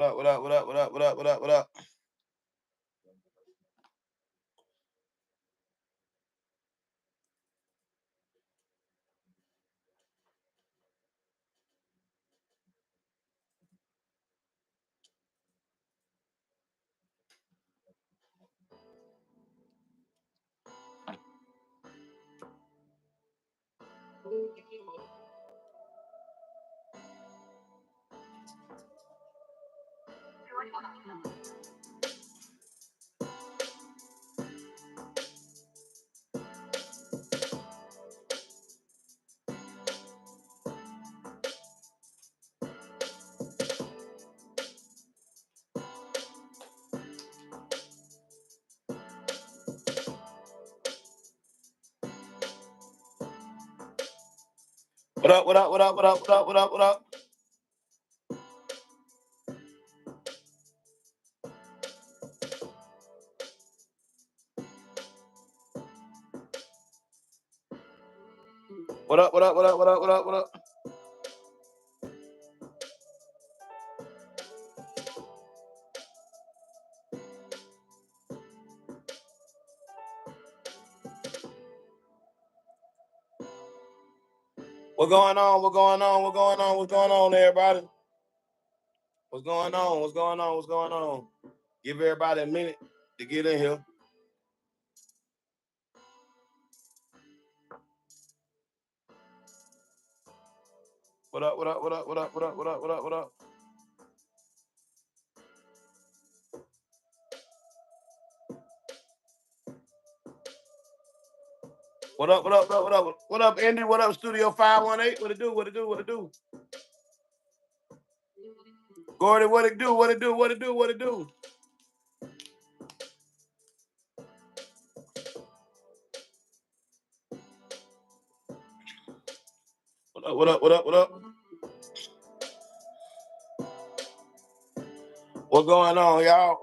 What up? What up? What up? What up? What up? What up? What up? What up? What up? What up? What up? What up? What up? What up? What up? What up? What up? What up? What up? What going on? What going on? What going on? What's going on, everybody? What's going on? What's going on? What's going on? Give everybody a minute to get in here. What up? What up? What up? What up? What up? What up? What up? What up? What up? What up? What up? What up? What up, Andy? What up, Studio 518? What it do? What it do? What it do? Gordy, what it do? What it do? What it do? What it do? What up? What up? What up? What up? What's going on, y'all?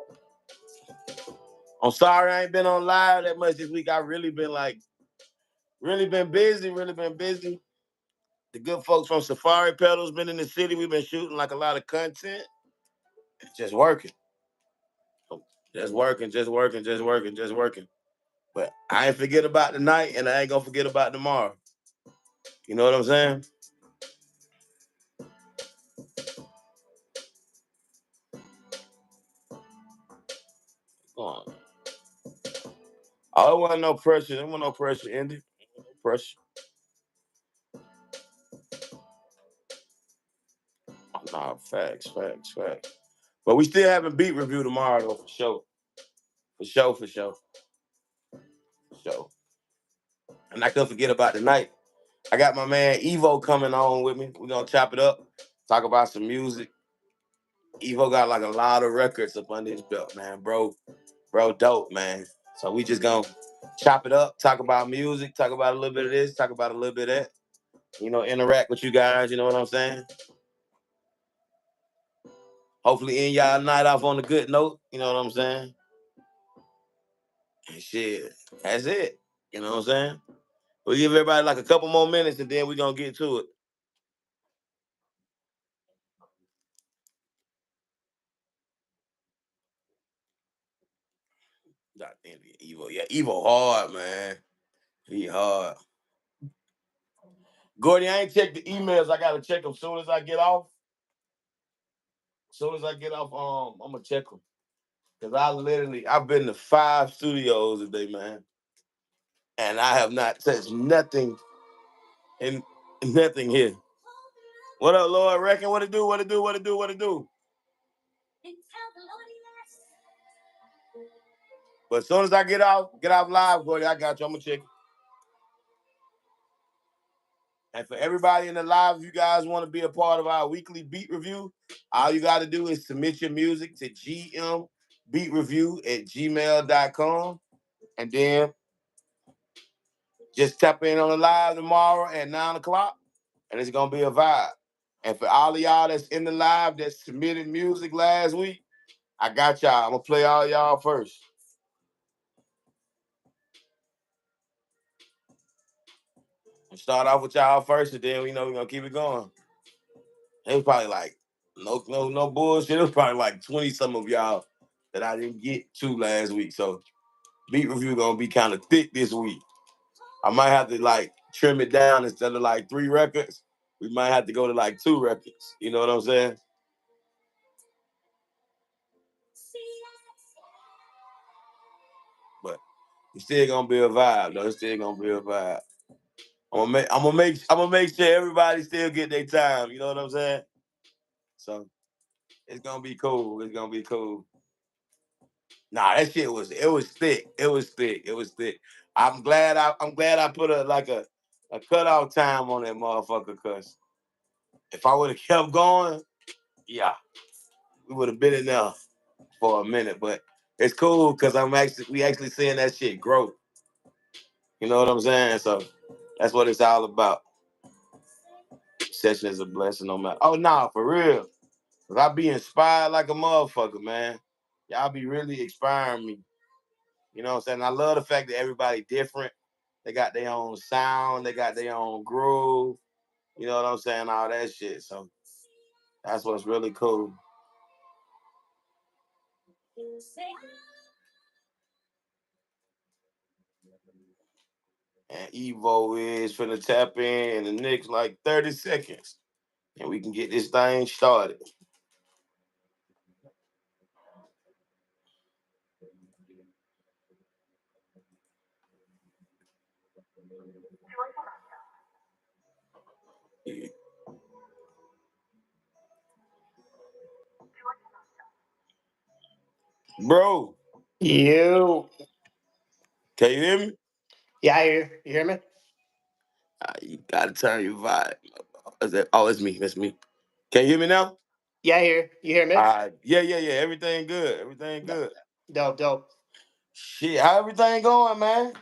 I'm sorry I ain't been on live that much this week. I really been busy, really been busy. The good folks from Safari Pedals been in the city. We've been shooting like a lot of content. Just working. Just working, just working, just working, just working. But I ain't forget about tonight and I ain't gonna forget about tomorrow. You know what I'm saying? Go on. Oh, there wasn't no pressure. There wasn't no pressure, Indy. No pressure. Oh, nah, facts, facts, facts. But we still having beat review tomorrow though, for sure. For sure, for sure. For sure. And I couldn't forget about tonight. I got my man Evo coming on with me. We're gonna chop it up, talk about some music. Evo got like a lot of records up under his belt, man. Bro, dope, man. So we just gonna chop it up, talk about music, talk about a little bit of this, talk about a little bit of that. You know, interact with you guys, you know what I'm saying? Hopefully end y'all night off on a good note, you know what I'm saying? And shit, that's it. You know what I'm saying? We'll give everybody like a couple more minutes and then we're gonna get to it. Goddamn Evo. Yeah, Evo hard, man. He hard. Gordy, I ain't checked the emails. I gotta check them soon as I get off. As soon as I get off, I'm gonna check them. Cause I've been to 5 studios today, man. And I have not touched nothing in nothing here. What up, Lord? Reckon what it do, what it do, what it do, what it do. But as soon as I get off live, Gordy, I got you. I'm gonna check. And for everybody in the live, if you guys want to be a part of our weekly beat review, all you got to do is submit your music to gmbeatreview@gmail.com. And then just tap in on the live tomorrow at 9 o'clock, and it's going to be a vibe. And for all of y'all that's in the live that submitted music last week, I got y'all. I'm going to play all y'all first. I'll start off with y'all first, and then we're going to keep it going. It was probably like No bullshit. It was probably like 20 some of y'all that I didn't get to last week. So beat review gonna be kind of thick this week. I might have to like trim it down instead of like 3 records. We might have to go to like 2 records. You know what I'm saying? But it's still gonna be a vibe, though. It's still gonna be a vibe. I'm gonna make sure everybody still get their time. You know what I'm saying? So it's gonna be cool. It's gonna be cool. Nah, that shit was thick. It was thick. It was thick. I'm glad I put a cutoff time on that motherfucker, cause if I would have kept going, yeah, we would have been in there for a minute. But it's cool because we actually seeing that shit grow. You know what I'm saying? So that's what it's all about. Session is a blessing no matter. Oh nah, for real. Cause I be inspired like a motherfucker, man. Y'all be really inspiring me. You know what I'm saying? I love the fact that everybody different. They got their own sound, they got their own groove. You know what I'm saying? All that shit. So that's what's really cool. And Evo is finna tap in the next like 30 seconds. And we can get this thing started. Bro, You. can you hear me? Yeah, I hear. You hear me? You gotta turn your vibe. Oh, it's me. It's me. Can you hear me now? Yeah, I hear. You hear me? Yeah. Everything good. Everything No. good. Dope, dope. Shit, how everything going, man?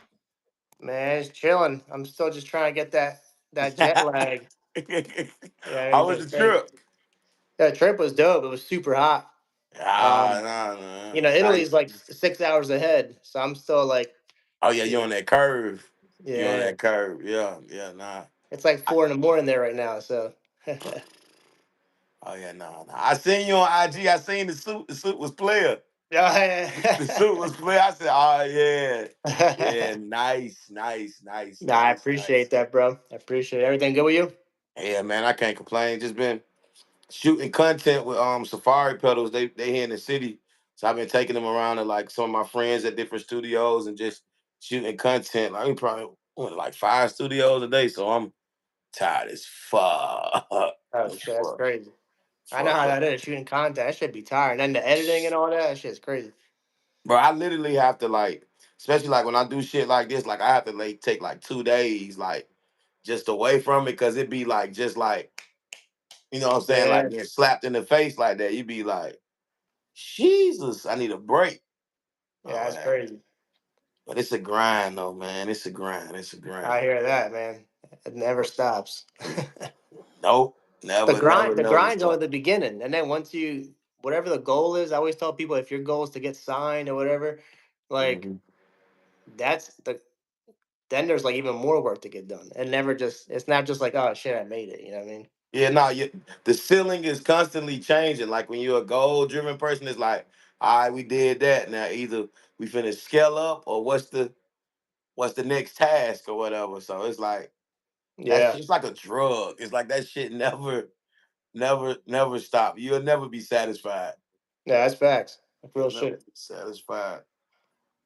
Man, it's chilling. I'm still just trying to get that jet lag. Yeah, I mean, How was just the crazy. trip? Yeah, the trip was dope. It was super hot. Um, Nah, nah. Italy's Nice. like 6 hours ahead, so I'm still like, Oh yeah, you you on that curve. You on yeah, that curve. Yeah, nah. it's like I, 4 in the morning there right now. So, oh oh yeah, nah. I seen you on IG. I seen the suit. The suit was player. The suit yeah. was player. I said, oh yeah. Yeah, Nah, I nice. appreciate that, bro. I appreciate it. Everything good with you? Yeah, man, I can't complain. Just been shooting content with Safari pedals. They here in the city. So I've been taking them around to like some of my friends at different studios and just shooting content. Like we probably went to like 5 studios a day. So I'm tired as fuck. Oh shit, that's fuck. crazy. I know Fuck, how bro. that is shooting content. That should be tiring. And then the editing and all that, that shit's crazy. Bro, I literally have to like, especially like when I do shit like this, like I have to like take like 2 days, like just away from it, cause it be like just like, you know what I'm saying, Yeah, like getting slapped in the face like that. You be like, Jesus, I need a break. yeah, Oh that's man. crazy. But it's a grind though, man. It's a grind. It's a grind. I hear that, man. It never stops. Nope. Never, never, The never grind's only stop. the beginning, and then once you, whatever the goal is, I always tell people if your goal is to get signed or whatever, like Hmm. that's then there's like even more work to get done. And never just it's not just like oh shit I made it. You know what I mean? Yeah, no, the ceiling is constantly changing. Like when you're a goal driven person, it's like, all right, we did that. Now either we finish scale up or what's the next task or whatever. So it's like that Yeah, shit's like a drug. It's like that shit never stop. You'll never be satisfied. yeah, that's facts. That's real You'll never shit. be satisfied.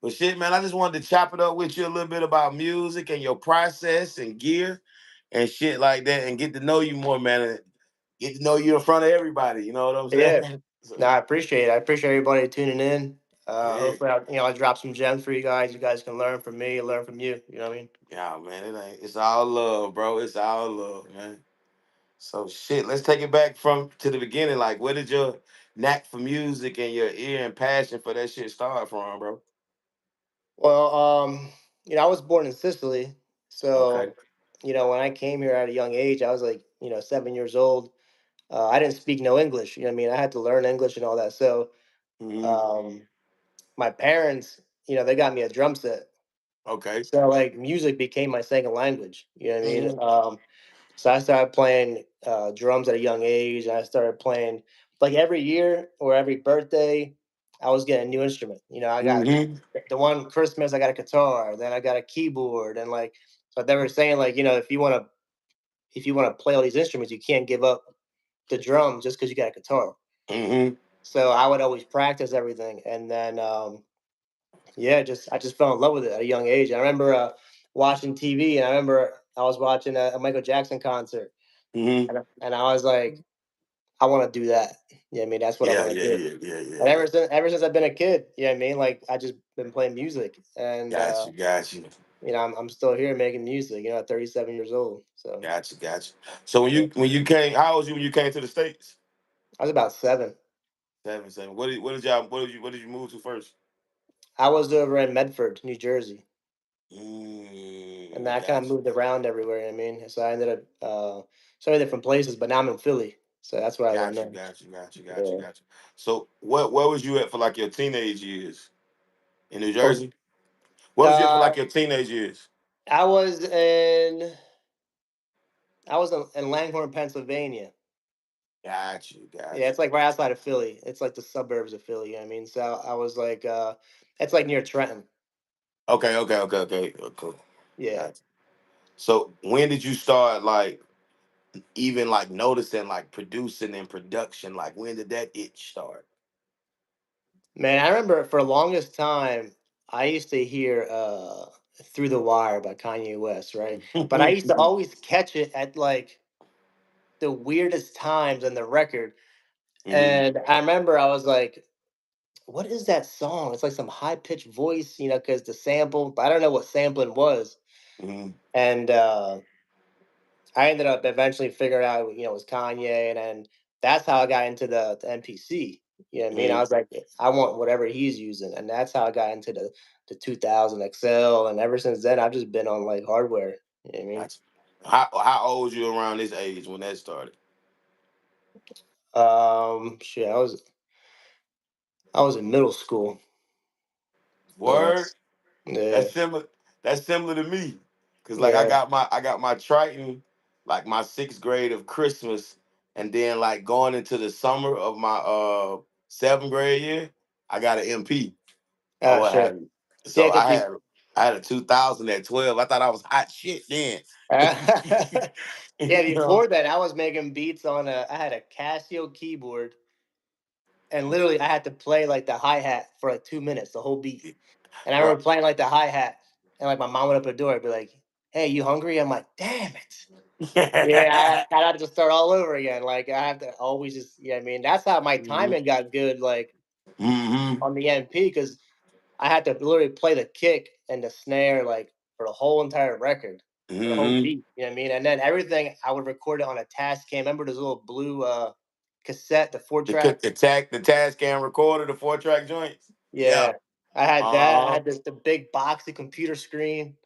But shit, man, I just wanted to chop it up with you a little bit about music and your process and gear and shit like that and get to know you more, man. And get to know you in front of everybody. You know what I'm Yeah. saying? No, So I appreciate it. I appreciate everybody tuning in. yeah. Hopefully, I drop some gems for you guys. You guys can learn from me, learn from you. You know what I mean? Yeah, man. It's all love, bro. It's all love, man. So shit, let's take it back from to the beginning. Like, where did your knack for music and your ear and passion for that shit start from, bro? Well, I was born in Sicily, Okay. so when I came here at a young age, I was like 7 years old. I didn't speak no English. You know what I mean? I had to learn English and all that. So, Hmm. um, my parents, they got me a drum set. Okay. So like music became my second language. You know what I mean? Hmm. So I started playing drums at a young age. And I started playing like every year or every birthday. I was getting a new instrument. I got Mm-hmm. the one Christmas. I got a guitar. Then I got a keyboard, and like so they were saying like if you want to play all these instruments, you can't give up the drum just because you got a guitar. Mm-hmm. So I would always practice everything, and then yeah, just I just fell in love with it at a young age. I remember watching TV, and I remember I was watching a Michael Jackson concert, Mm-hmm. and I was like, I want to do that. I mean, that's what I Yeah, want yeah, to do. yeah, yeah, yeah, And yeah. ever since I've been a kid, I mean, like I just been playing music, and Got you, got you, I'm still here making music. At 37 years old. So got you, got you. So when yeah, you came, how old was you when you came to the States? I was about 7. 7, 7. What did you move to first? I was over in Medford, New Jersey, and then I kind of Got you, moved around everywhere. I mean, so I ended up so many different places, but now I'm in Philly, so that's where I live got you, now. got you, got you, got you, Yeah. got you. So where was you at for like your teenage years in New Oh, Jersey? Where was you at for like your teenage years? I was in in Langhorne, Pennsylvania. Got you, Yeah, got you. it's like right outside of Philly. It's like the suburbs of Philly. I mean, so I was like, it's like near Trenton. Okay, okay, okay, okay, okay. Yeah, Got you. So when did you start like even like noticing like producing and production? Like when did that itch start? man. I remember for the longest time, I used to hear "Through the Wire" by Kanye West, right? But I used to always catch it at like the weirdest times on the record. Hmm. And I remember I was like, what is that song? It's like some high pitched voice, because the sample, but I don't know what sampling was. Hmm. And I ended up eventually figuring out, it was Kanye. And then that's how I got into the MPC. You know what I mean? I Hmm. was like, I want whatever he's using. And that's how I got into the 2000 XL. And ever since then, I've just been on like hardware. You know what I mean? Got you. How old was you around this age when that started? Shit, I was in middle school. Uh, Word. yeah, That's similar. That's similar to me. Cause like I yeah. got my Triton, like my sixth grade of Christmas, and then like going into the summer of my seventh grade year, I got an MP or Ah, what have shit. you. So Yeah, I because had I had a 2000 at 12. I thought I was hot shit then. yeah, You know? before that, I was making beats on I had a Casio keyboard, and literally I had to play like the hi hat for like 2 minutes, the whole beat. And I Right. remember playing like the hi hat, and like my mom would open the door, and be like, "Hey, you hungry?" I'm like, "Damn it." Yeah, I had to start all over again. Like I have to always just, I mean, that's how my Hmm. timing got good, like Hmm. on the MP, because I had to literally play the kick and the snare like for the whole entire record, for the whole Hmm. beat. You know what I mean? And then everything I would record it on a task cam. Remember this little blue cassette, the four track? The Tascam recorder, the 4-track joints. Yeah. Yeah. I had that. I Uh-huh. had the big boxy computer screen.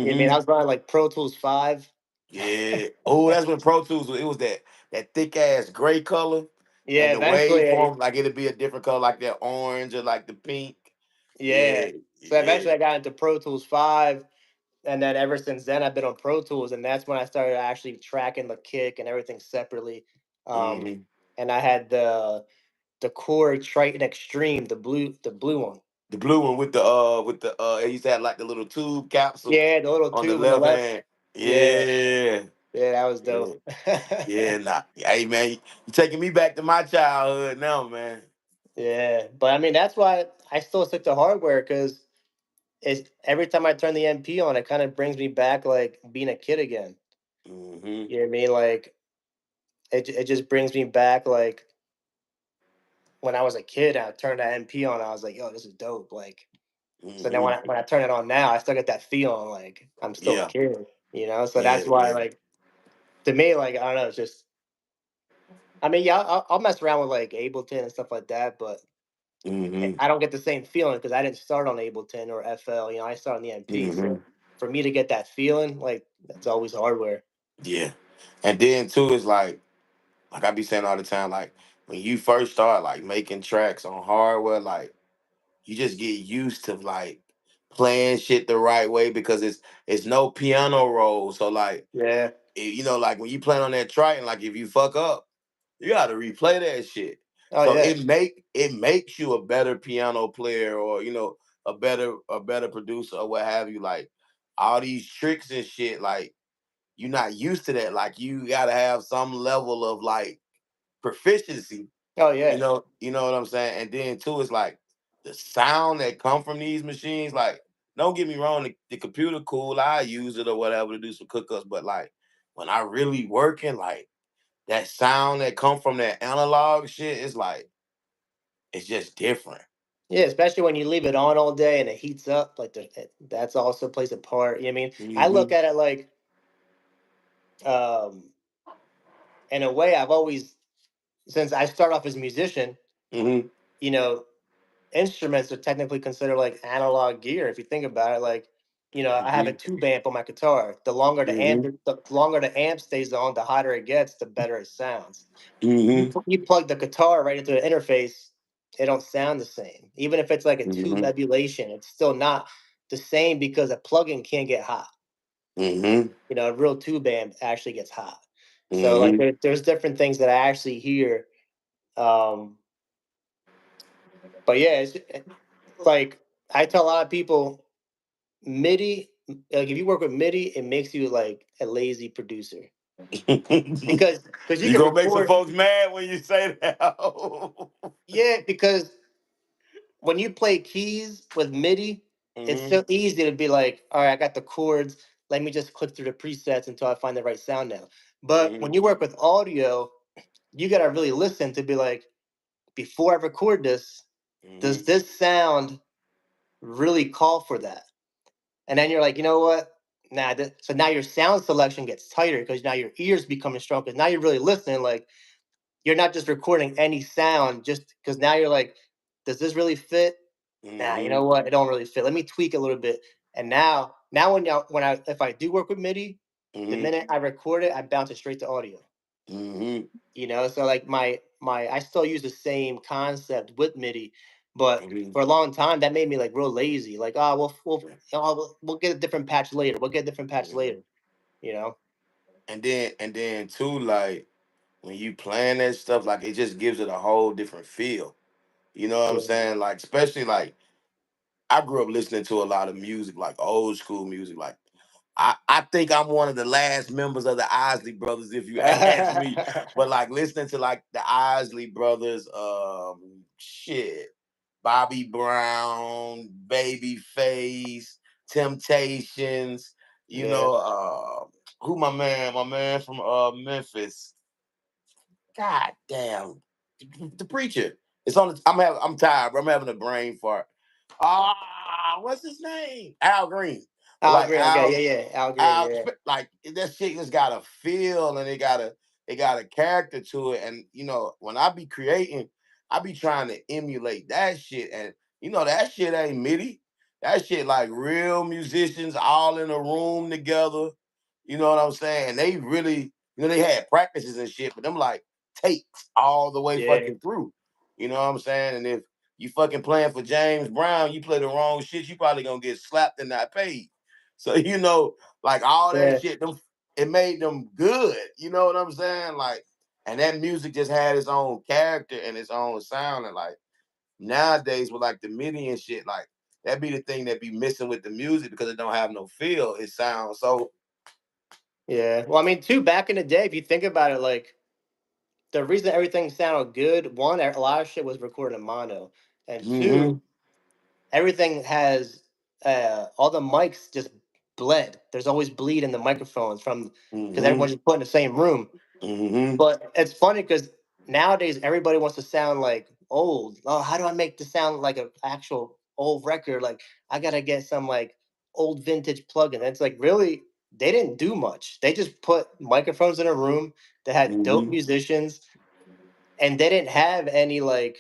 You know what I mean? I Hmm. was running like Pro Tools 5. Yeah. Oh, that's when Pro Tools it was that thick ass gray color, Yeah, and the eventually, waveform like it'd be a different color, like that orange or like the pink. yeah. Yeah, So yeah. eventually I got into Pro Tools 5. And then ever since then, I've been on Pro Tools, and that's when I started actually tracking the kick and everything separately. Um, Hmm. and I had the core Triton Extreme, the blue one. The blue one with the it used to have like the little tube capsule Yeah, the little on the tube on the left left. hand. Yeah, Yeah. yeah, that was Yeah. dope. Yeah, nah. Hey man, you taking me back to my childhood now, man. Yeah, but I mean that's why I still stick to hardware, because it's every time I turn the MP on, it kind of brings me back like being a kid again. Hmm. You know what I mean? Like it just brings me back like when I was a kid. I turned that MP on, I was like, "Yo, this is dope!" Like so then Hmm. when I turn it on now, I still get that feeling like I'm still a Yeah. kid. So Yeah, that's why, yeah. like, to me, like, I don't know, it's just, I mean, yeah, I'll mess around with like Ableton and stuff like that, but Hmm. I don't get the same feeling because I didn't start on Ableton or FL. I started on the MP. Hmm. So for me to get that feeling, like, that's always hardware. Yeah. And then too is like I be saying all the time, like when you first start like making tracks on hardware, like you just get used to like playing shit the right way because it's no piano roll. So like Yeah. you know, like when you play on that Triton, like if you fuck up, you got to replay that shit. Oh So yeah. it makes you a better piano player, or you know, a better producer or what have you. Like all these tricks and shit, like you're not used to that. Like you got to have some level of like proficiency. Oh yeah. You know what I'm saying. And then too, it's like the sound that come from these machines. Like, don't get me wrong, the computer cool. I use it or whatever to do some cookups, but like when I really working, like that sound that come from that analog shit, it's like it's just different. Yeah, especially when you leave it on all day and it heats up, like that's also plays a part. You know what I mean, I look Mm-hmm. at it like, um, in a way, I've always, since I start off as a musician, Mm-hmm. you know, instruments are technically considered like analog gear. If you think about it, like, I have a Mm-hmm. tube amp on my guitar. Mm-hmm. The longer the amp stays on, the hotter it gets, the better it sounds. Mm-hmm. You plug the guitar right into the interface, it don't sound the same. Even if it's like a tube Mm-hmm. emulation, it's still not the same because a plug-in can't get hot. Mm-hmm. A real tube amp actually gets hot. So like Mm-hmm. there's different things that I actually hear. Um, but yeah, like I tell a lot of people, MIDI, like if you work with MIDI, it makes you like a lazy producer because you You can gonna make some record. folks mad when you say that. Yeah, because when you play keys with MIDI, it's Mm-hmm. so easy to be like, all right, I got the chords. Let me just click through the presets until I find the right sound now. But Mm-hmm. when you work with audio, you got to really listen to be like, before I record this, does Mm-hmm. this sound really call for that? And then you're like, you know what? Nah. So now your sound selection gets tighter because now your ears becoming strong because now you're really listening. Like you're not just recording any sound just because now you're like, does this really fit? Nah, you Mm-hmm. know what? It don't really fit. Let me tweak a little bit. And now when I if I do work with MIDI, the Mm-hmm. minute I record it, I bounce it straight to audio. Mm-hmm. So like my I still use the same concept with MIDI, but Mm-hmm. for a long time that made me like real lazy. Like, oh, we'll get a different patch later. We'll get a different patch Mm-hmm. later. You know? And then too, like when you plan that stuff, like it just gives it a whole different feel. You know what I'm Yeah. saying? Like, especially like I grew up listening to a lot of music, like old school music. Like I think I'm one of the last members of the Isley Brothers, if you ask me. But like listening to like the Isley Brothers, shit, Bobby Brown, Babyface, Temptations, you Yeah. know, who my man from Memphis. God damn, the preacher. It's on. I'm tired, bro. I'm having a brain fart. What's his name? Al Green. But Al like Green. Okay. Yeah. Yeah. Al Green. Yeah. Like that shit just got a feel and it got a character to it. And you know, when I be creating, I be trying to emulate that shit. And you know, that shit ain't MIDI. That shit like real musicians all in a room together. You know what I'm saying? And they really, you know, they had practices and shit, but them like takes all the way Yeah. fucking through. You know what I'm saying? And if you fucking playing for James Brown, you play the wrong shit, you probably gonna get slapped and not paid. So you know, like all that Yeah. shit, it made them good. You know what I'm saying? Like, and that music just had its own character and its own sound. And like nowadays with like the MIDI and shit, like that be the thing that be missing with the music because it don't have no feel. It sounds so. Yeah. Well, I mean, too, back in the day, if you think about it, like the reason everything sounded good, one, a lot of shit was recorded in mono, and Mm-hmm. two, everything has all the mics just bled. There's always bleed in the microphones from because Mm-hmm. everyone's just put in the same room. Mm-hmm. But it's funny because nowadays everybody wants to sound like old. Oh, how do I make this sound like an actual old record? Like I gotta get some like old vintage plugin. And it's like really they didn't do much. They just put microphones in a room. They had dope Mm-hmm. musicians, and they didn't have any like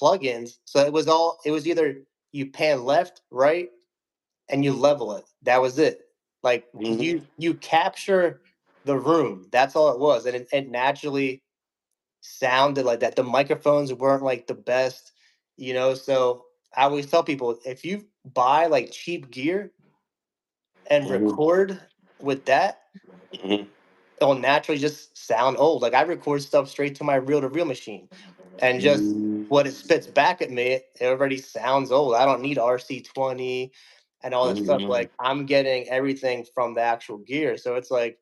plugins. So it was either you pan left, right, and you level it. That was it. Like Mm-hmm. you capture the room. That's all it was, and it naturally sounded like that. The microphones weren't like the best, So I always tell people if you buy like cheap gear and Mm-hmm. record with that, Mm-hmm. it'll naturally just sound old. Like I record stuff straight to my reel to reel machine, and just what it spits back at me, it already sounds old. I don't need RC20 and all that stuff. Mm-hmm. Like I'm getting everything from the actual gear. So it's like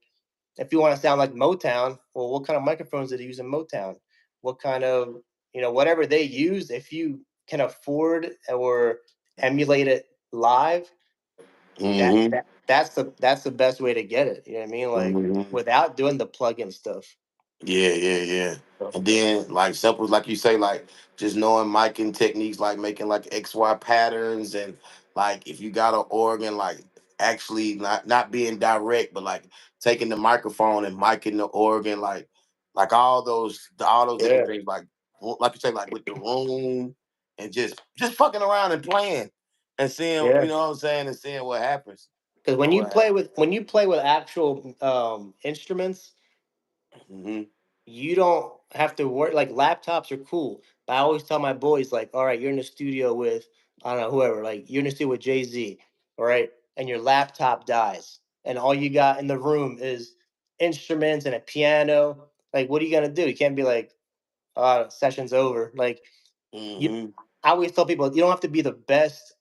if you want to sound like Motown, well, what kind of microphones did they use in Motown? What kind of whatever they use, if you can afford or emulate it live, Mm-hmm. that's the best way to get it. You know what I mean? Like Mm-hmm. without doing the plug-in stuff. Yeah, yeah, yeah. So, And then like simple, like you say, like just knowing miking techniques, like making like XY patterns, and like if you got an organ, like actually not being direct, but like taking the microphone and miking the organ, like all those different yeah, things, like you say, like with the room, and just fucking around and playing and seeing, yeah. you know what I'm saying, and seeing what happens. Because Or what happens. when you play with actual instruments, Hmm. you don't have to work. Like laptops are cool, but I always tell my boys, like, all right, you're in the studio with I don't know whoever, like you're in the studio with Jay Z, all right, and your laptop dies, and all you got in the room is instruments and a piano. Like, what are you gonna do? You can't be like, session's over. Like you, Hmm. I always tell people, you don't have to be the best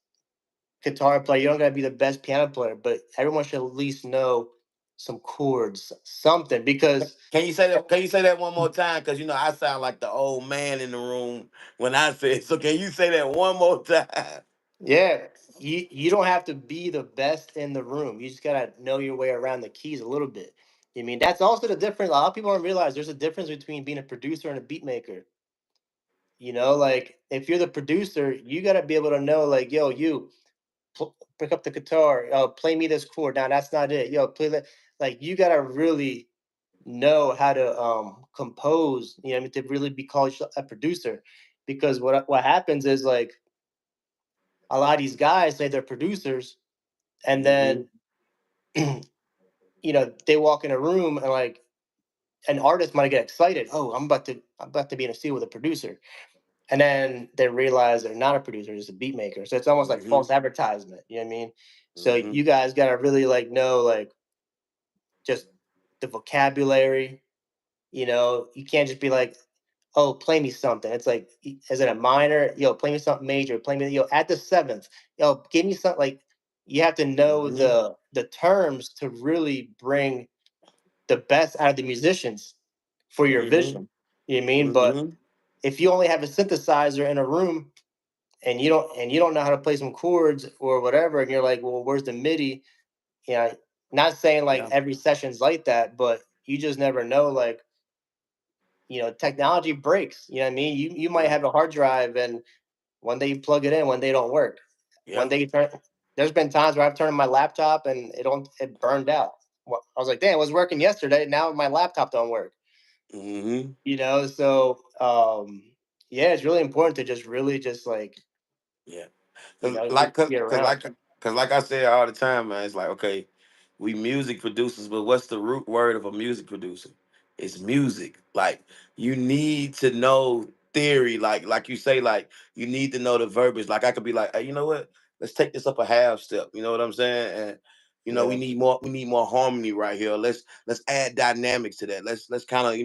guitar player. You don't gotta be the best piano player, but everyone should at least know some chords, something, because Can you say that? Can you say that one more time? Because you know I sound like the old man in the room when I say it. So can you say that one more time? yeah, you don't have to be the best in the room. You just gotta know your way around the keys a little bit. I mean, that's also the difference. A lot of people don't realize there's a difference between being a producer and a beat maker. Like if you're the producer, you gotta be able to know, like, yo, pick up the guitar, play me this chord. Now that's not it. Yo, play that. Like you gotta really know how to compose. I mean, to really be called a producer, because what happens is like a lot of these guys say they're producers, and Hmm. then they walk in a room and like an artist might get excited. Oh, I'm about to be in a studio with a producer, and then they realize they're not a producer, just a beat maker. So it's almost like Hmm. false advertisement. You know what I mean? So Hmm. you guys gotta really like know like just the vocabulary. You can't just be like, oh, play me something. It's like, is it a minor? Yo, play me something major. Play me, at the seventh. Yo, give me something like. You have to know Hmm. the terms to really bring the best out of the musicians for your Hmm. vision. You know what I mean? But Hmm. if you only have a synthesizer in a room and you don't know how to play some chords or whatever, and you're like, well, where's the Midi? Not saying like Yeah. every session's like that, but you just never know. Like, technology breaks. You know what I mean? You might Yeah. have a hard drive, and one day you plug it in, one day it don't work. One Yeah. day you turn. There's been times where I've turned on my laptop and it burned out. I was like, damn, it was working yesterday. Now my laptop don't work. Hmm. So yeah, it's really important to just really just like Yeah. you Cause know like, just cause, be cause around. like, cause like I say all the time, man. It's like, okay, we music producers, but what's the root word of a music producer? It's music. Like you need to know theory. Like you say, like you need to know the verbiage. Like I could be like, hey, you know what? Let's take this up a half step. You know what I'm saying? And we Yeah, need more. We need more harmony right here. Let's add dynamics to that. Let's kind of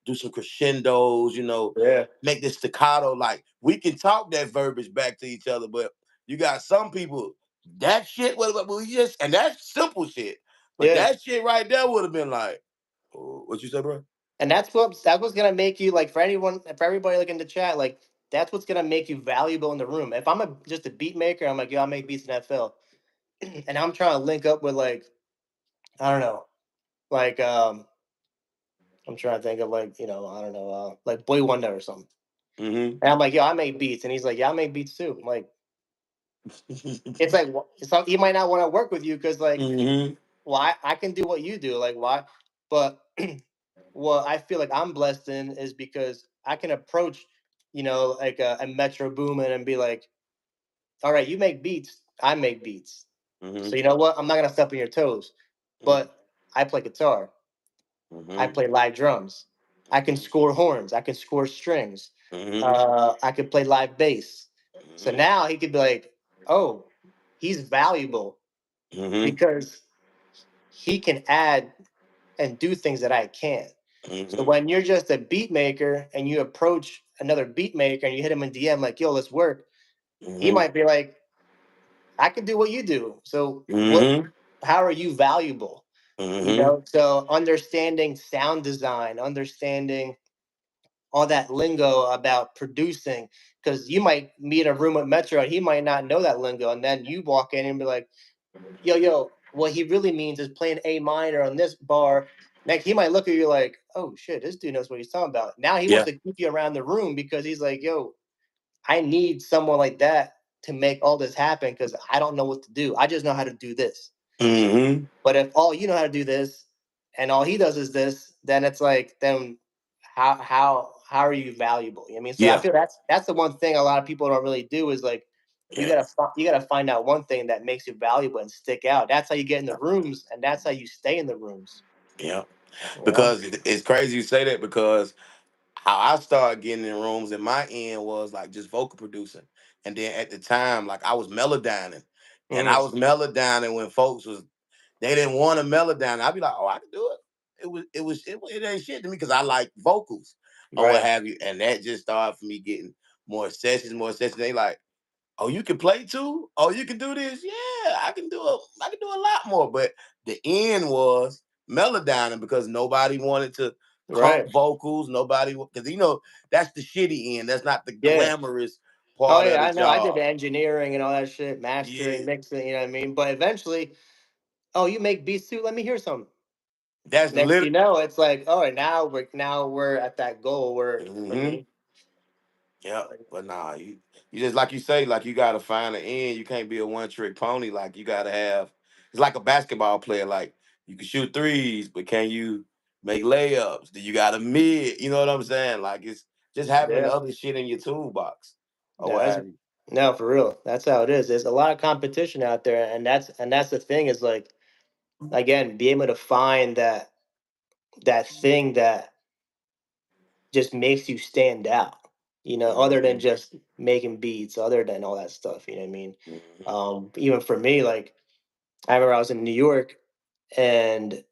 do some crescendos. yeah, Make this staccato. Like we can talk that verbiage back to each other, but you got some people that shit was just, and that's simple shit. But yeah. that shit right there would have been like, oh, what you said, bro? And that's what's gonna make you, like, for everybody like in the chat, like that's what's gonna make you valuable in the room. If I'm just a beat maker, I'm like, yo, I make beats in FL, and I'm trying to link up with like I don't know, like I'm trying to think of like I don't know, like Boy Wonder or something. Mm-hmm. And I'm like, yo, I make beats, and he's like, yeah, I make beats too. I'm like, it's like he might not want to work with you because like, Mm-hmm. well, I can do what you do, like why? But what I feel like I'm blessed in is because I can approach, like a Metro Boomin and be like, all right, you make beats, I make beats. So Mm-hmm. you know what? I'm not gonna step on your toes, but I play guitar, I Mm-hmm. play live drums, I can score horns, I can score strings, Mm-hmm. I can play live bass. So Mm-hmm. now he could be like, oh, he's valuable Mm-hmm. because he can add and do things that I can't. So Mm-hmm. when you're just a beat maker and you approach another beat maker and you hit him in DM like, "Yo, let's work," he Mm-hmm. might be like, "I can do what you do. So what? Mm-hmm. How are you valuable?" You Mm-hmm. know. So understanding sound design, understanding all that lingo about producing, because you might meet a room with Metro and he might not know that lingo, and then you walk in and be like, yo, what he really means is playing A minor on this bar. Next, he might look at you like, oh shit, this dude knows what he's talking about. Now he wants Yeah. to keep you around the room because he's like, yo, I need someone like that to make all this happen because I don't know what to do. I just know how to do this. Mm-hmm. But if all you know how to do this and all he does is this, then it's like, then how are you valuable? You know what I mean? So I Yeah. feel that's the one thing a lot of people don't really do is like Yeah. you gotta find out one thing that makes you valuable and stick out. That's how you get in the rooms, and that's how you stay in the rooms. Yeah. You know? Because it's crazy you say that because how I started getting in rooms in my end was like just vocal producing. And then at the time, like I was melodyning. And I Mm, was melodyning when folks was they didn't want to melodyne. I'd be like, oh, I can do it. It ain't shit to me because I like vocals or what right. have you. And that just started for me getting more sessions, more sessions. They like, oh, you can play too? Oh, you can do this? Yeah, I can do a lot more. But the end was melodyning because nobody wanted to Right. comp vocals. Nobody because that's the shitty end. That's not the Yeah. glamorous Oh part of yeah, the I know. I did job. the engineering and all that shit, mastering, Yeah. mixing, you know what I mean? But eventually, oh, you make beats too? Let me hear some. That's Next lit. you know, it's like, all right, now we're at that goal where for Mm-hmm. me. Yeah, but nah, you just like you say, like you gotta find an end. You can't be a one trick pony. Like you gotta have. It's like a basketball player. Like you can shoot threes, but can you make layups? Do you got a mid? You know what I'm saying? Like it's just having Yeah. other shit in your toolbox or No, what that's have you. no for real. That's how it is. There's a lot of competition out there, and that's the thing is like again, be able to find that thing that just makes you stand out. You know, other than Mm-hmm. just making beats, other than all that stuff. You know what I mean? Mm-hmm. Even for me, like I remember I was in New York, and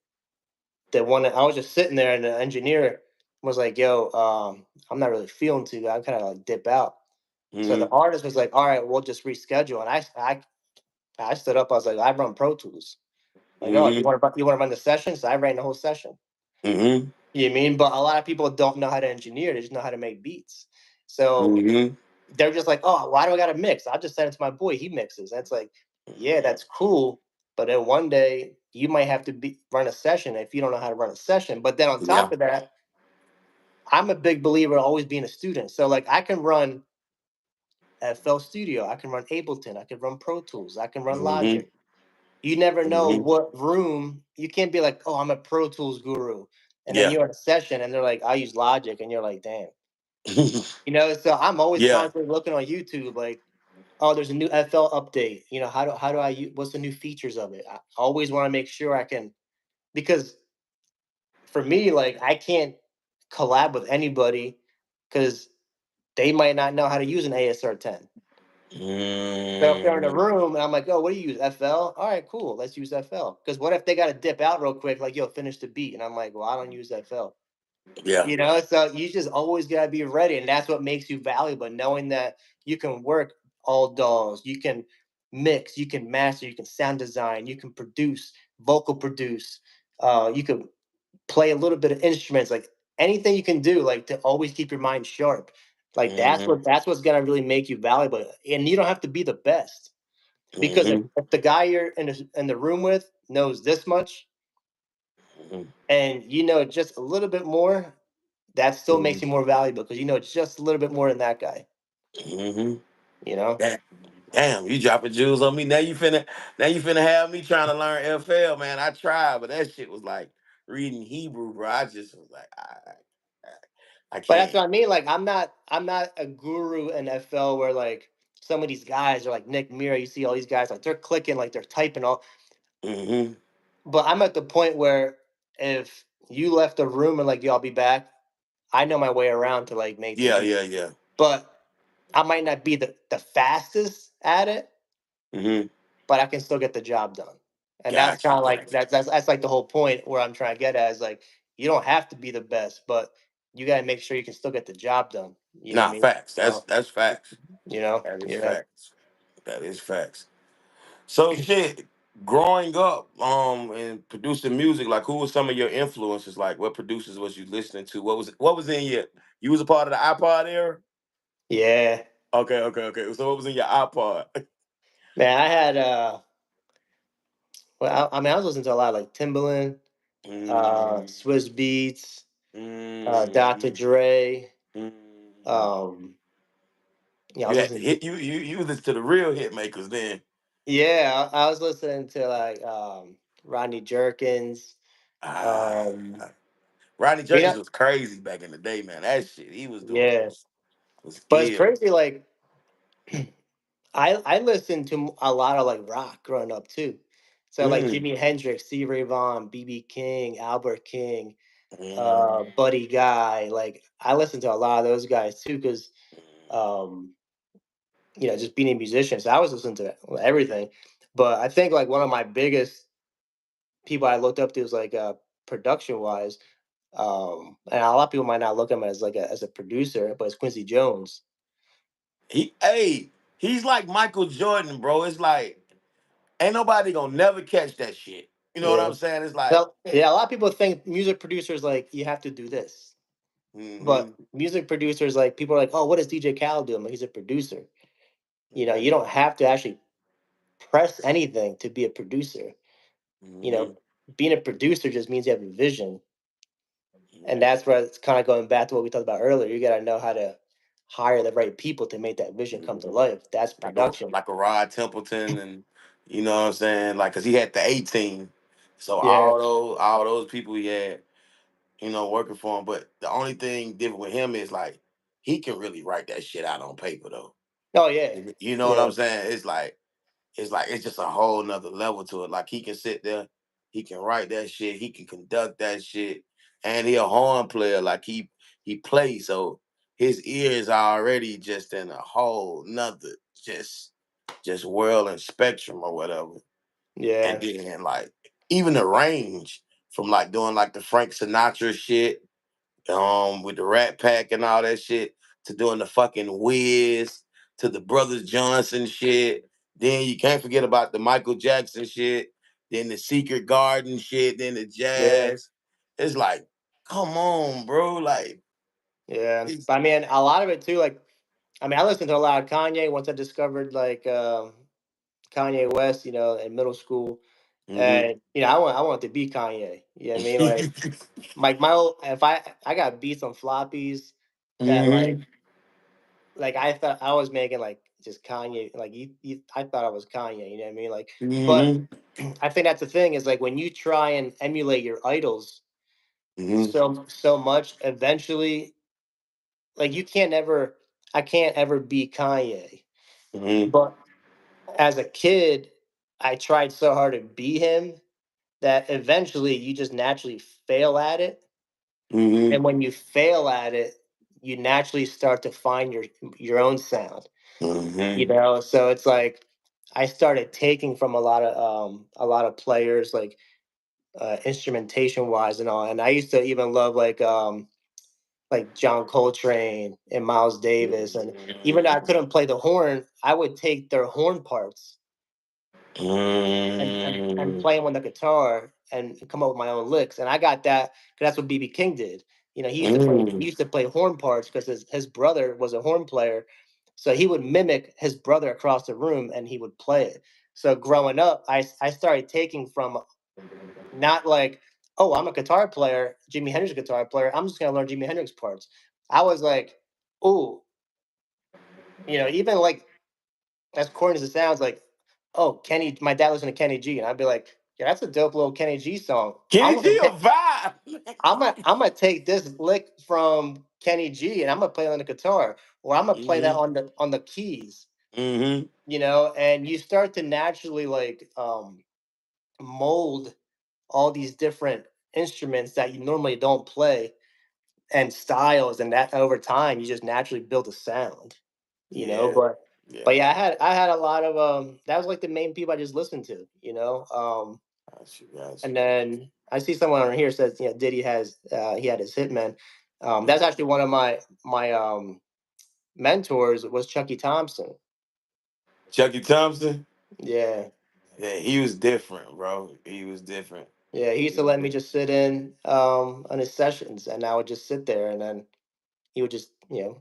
the one I was just sitting there, and the engineer was like, "Yo, I'm not really feeling too good. I'm kind of like dip out." So the Mm-hmm. artist was like, "All right, we'll just reschedule." And I stood up. I was like, "I run Pro Tools." Like, "Oh, Mm-hmm. you want to run the session?" So I ran the whole session. Mm-hmm. You know what I mean? But a lot of people don't know how to engineer. They just know how to make beats. So Mm-hmm. they're just like, "Oh, why do I got to mix? I'll just send it to my boy. He mixes." That's like, yeah, that's cool. But then one day you might have to run a session if you don't know how to run a session. But then on Yeah. top of that, I'm a big believer in always being a student. So like I can run FL Studio, I can run Ableton, I can run Pro Tools, I can run Mm-hmm. Logic. You never know Mm-hmm. what room you can't be like, oh, I'm a Pro Tools guru. And then Yeah. you're in a session and they're like, I use Logic, and you're like, damn. You know, so I'm always Yeah. constantly looking on YouTube, like, oh, there's a new FL update. You know, how do I use what's the new features of it? I always want to make sure I can because for me, like I can't collab with anybody because they might not know how to use an ASR10. So if they're in a Mm-hmm. room and I'm like, oh, what do you use? FL? All right, cool. Let's use FL. Because what if they got to dip out real quick, like, yo, finish the beat? And I'm like, well, I don't use FL. Yeah. You know, so you just always got to be ready. And that's what makes you valuable, knowing that you can work all DAWs, you can mix, you can master, you can sound design, you can produce, vocal produce, you can play a little bit of instruments, like anything you can do, like to always keep your mind sharp. Like Mm-hmm. that's what's gonna really make you valuable. And you don't have to be the best because Mm-hmm. if the guy you're in the room with knows this much and you know just a little bit more, that still makes Mm-hmm. you more valuable because you know just a little bit more than that guy. Mm-hmm. You know. Damn, damn, you dropping jewels on me. Now you finna have me trying to learn FL, man. I tried, but that shit was like reading Hebrew, bro. I just was like, I But that's can't. what I mean. Like I'm not a guru in FL where like some of these guys are like Nick Mira. You see all these guys like they're clicking, like they're typing all. Mm-hmm. But I'm at the point where if you left the room and like y'all be back, I know my way around to like make the Yeah, beat. yeah, yeah. But I might not be the fastest at it, Mm-hmm. but I can still get the job done. And that's Gotcha, kind of like gotcha. that's like the whole point where I'm trying to get at is like you don't have to be the best, but you got to make sure you can still get the job done. You know what I Nah, mean? facts. That's facts. You know, That is yeah, facts. That is facts. So shit, growing up, and producing music, like who was some of your influences? Like what producers was you listening to? What was in your you was a part of the iPod era? yeah. Okay, okay, okay. So what was in your iPod? Man, I had well, I mean, I was listening to a lot of like Timbaland, mm, Swiss Beats, Dr. mm, Dre. mm. Um, yeah, I You was had to listening. To, you listen to the real hit makers then. yeah, I was listening to like Rodney Jerkins. Ah, Um, Rodney but Jerkins was crazy back in the day, man. That shit he was doing yeah, was but it's ill. crazy. Like I listened to a lot of like rock growing up too. So like Mm, Jimi Hendrix, Stevie Ray Vaughan, BB King, Albert King, mm, Buddy Guy. Like I listened to a lot of those guys too, because um, just being a musician. So I was listening to everything. But I think like one of my biggest people I looked up to is like production wise. And a lot of people might not look at him as like as a producer, but it's Quincy Jones. hey, he's like Michael Jordan, bro. It's like ain't nobody gonna never catch that shit. You know what Yeah. I'm saying? It's like, So yeah, a lot of people think music producers like you have to do this. mm-hmm, But music producers, like people are like, oh, what does DJ Khaled do? I'm like, he's a producer. You mm-hmm, don't have to actually press anything to be a producer. You mm-hmm, know, being a producer just means you have a vision, and mm-hmm. that's where it's kind of going back to what we talked about earlier. You got to know how to hire the right people to make that vision come to life. That's like a production. like a Rod Templeton, and you know what I'm saying? Like, cause he had the 18, so Yeah. all those people he had, working for him. But the only thing different with him is like he can really write that shit out on paper though. Oh yeah. You know what Yeah. I'm saying? It's like it's just a whole nother level to it. Like he can sit there, he can write that shit, he can conduct that shit, and he a horn player. Like he plays, so his ears are already just in a whole nother just world and spectrum or whatever. And Yeah. then like even the range from like doing like the Frank Sinatra shit, with the Rat Pack and all that shit, to doing the fucking Wiz, to the Brothers Johnson shit. Then you can't forget about the Michael Jackson shit. Then the Secret Garden shit. Then the Yeah. jazz. It's like, come on, bro. Like, Yeah. it's, But I mean, a lot of it too. Like, I mean, I listened to a lot of Kanye once I discovered like Kanye West. In middle school, mm-hmm. and I want to be Kanye. You know what I mean? Like my old, if I got beats on floppies that mm-hmm. like I thought I was making like just Kanye, like I thought I was Kanye, you know what I mean? Like, but Mm-hmm. I think that's the thing is like when you try and emulate your idols Mm-hmm. so much, eventually, like I can't ever be Kanye. Mm-hmm. But as a kid, I tried so hard to be him that eventually you just naturally fail at it. Mm-hmm. And when you fail at it, you naturally start to find your own sound. Mm-hmm. So it's like I started taking from a lot of players like instrumentation wise and all, and I used to even love like John Coltrane and Miles Davis, and even though I couldn't play the horn, I would take their horn parts and Mm-hmm. play them on the guitar and come up with my own licks. And I got that because that's what BB King did. He used to play he Mm-hmm. used to play horn parts because his brother was a horn player, so he would mimic his brother across the room and he would play it. So growing up, I started taking from not like, oh, I'm a guitar player, Jimi Hendrix guitar player, I'm just gonna learn Jimi Hendrix parts. I was like, oh, even like as corny as it sounds, like, oh, Kenny, my dad listened to Kenny G, and I'd be like, yeah, that's a dope little Kenny G song. I'm Kenny gonna G a take, vibe. I'm gonna take this lick from Kenny G, and I'm gonna play it on the guitar, or I'm gonna play that mm-hmm. on the keys. Mm-hmm. And you start to naturally like mold all these different instruments that you normally don't play and styles, and that over time you just naturally build a sound. Yeah. But Yeah. yeah, I had a lot of that was like the main people I just listened to. Got you, got And you. then I see someone on here says, Diddy has he had his Hitman. That's actually one of my mentors was Chucky Thompson. Chucky Thompson. Yeah, Yeah, he was different, bro. He was different. yeah. He used He to was let me different. just sit in on his sessions, and I would just sit there, and then he would just Yeah,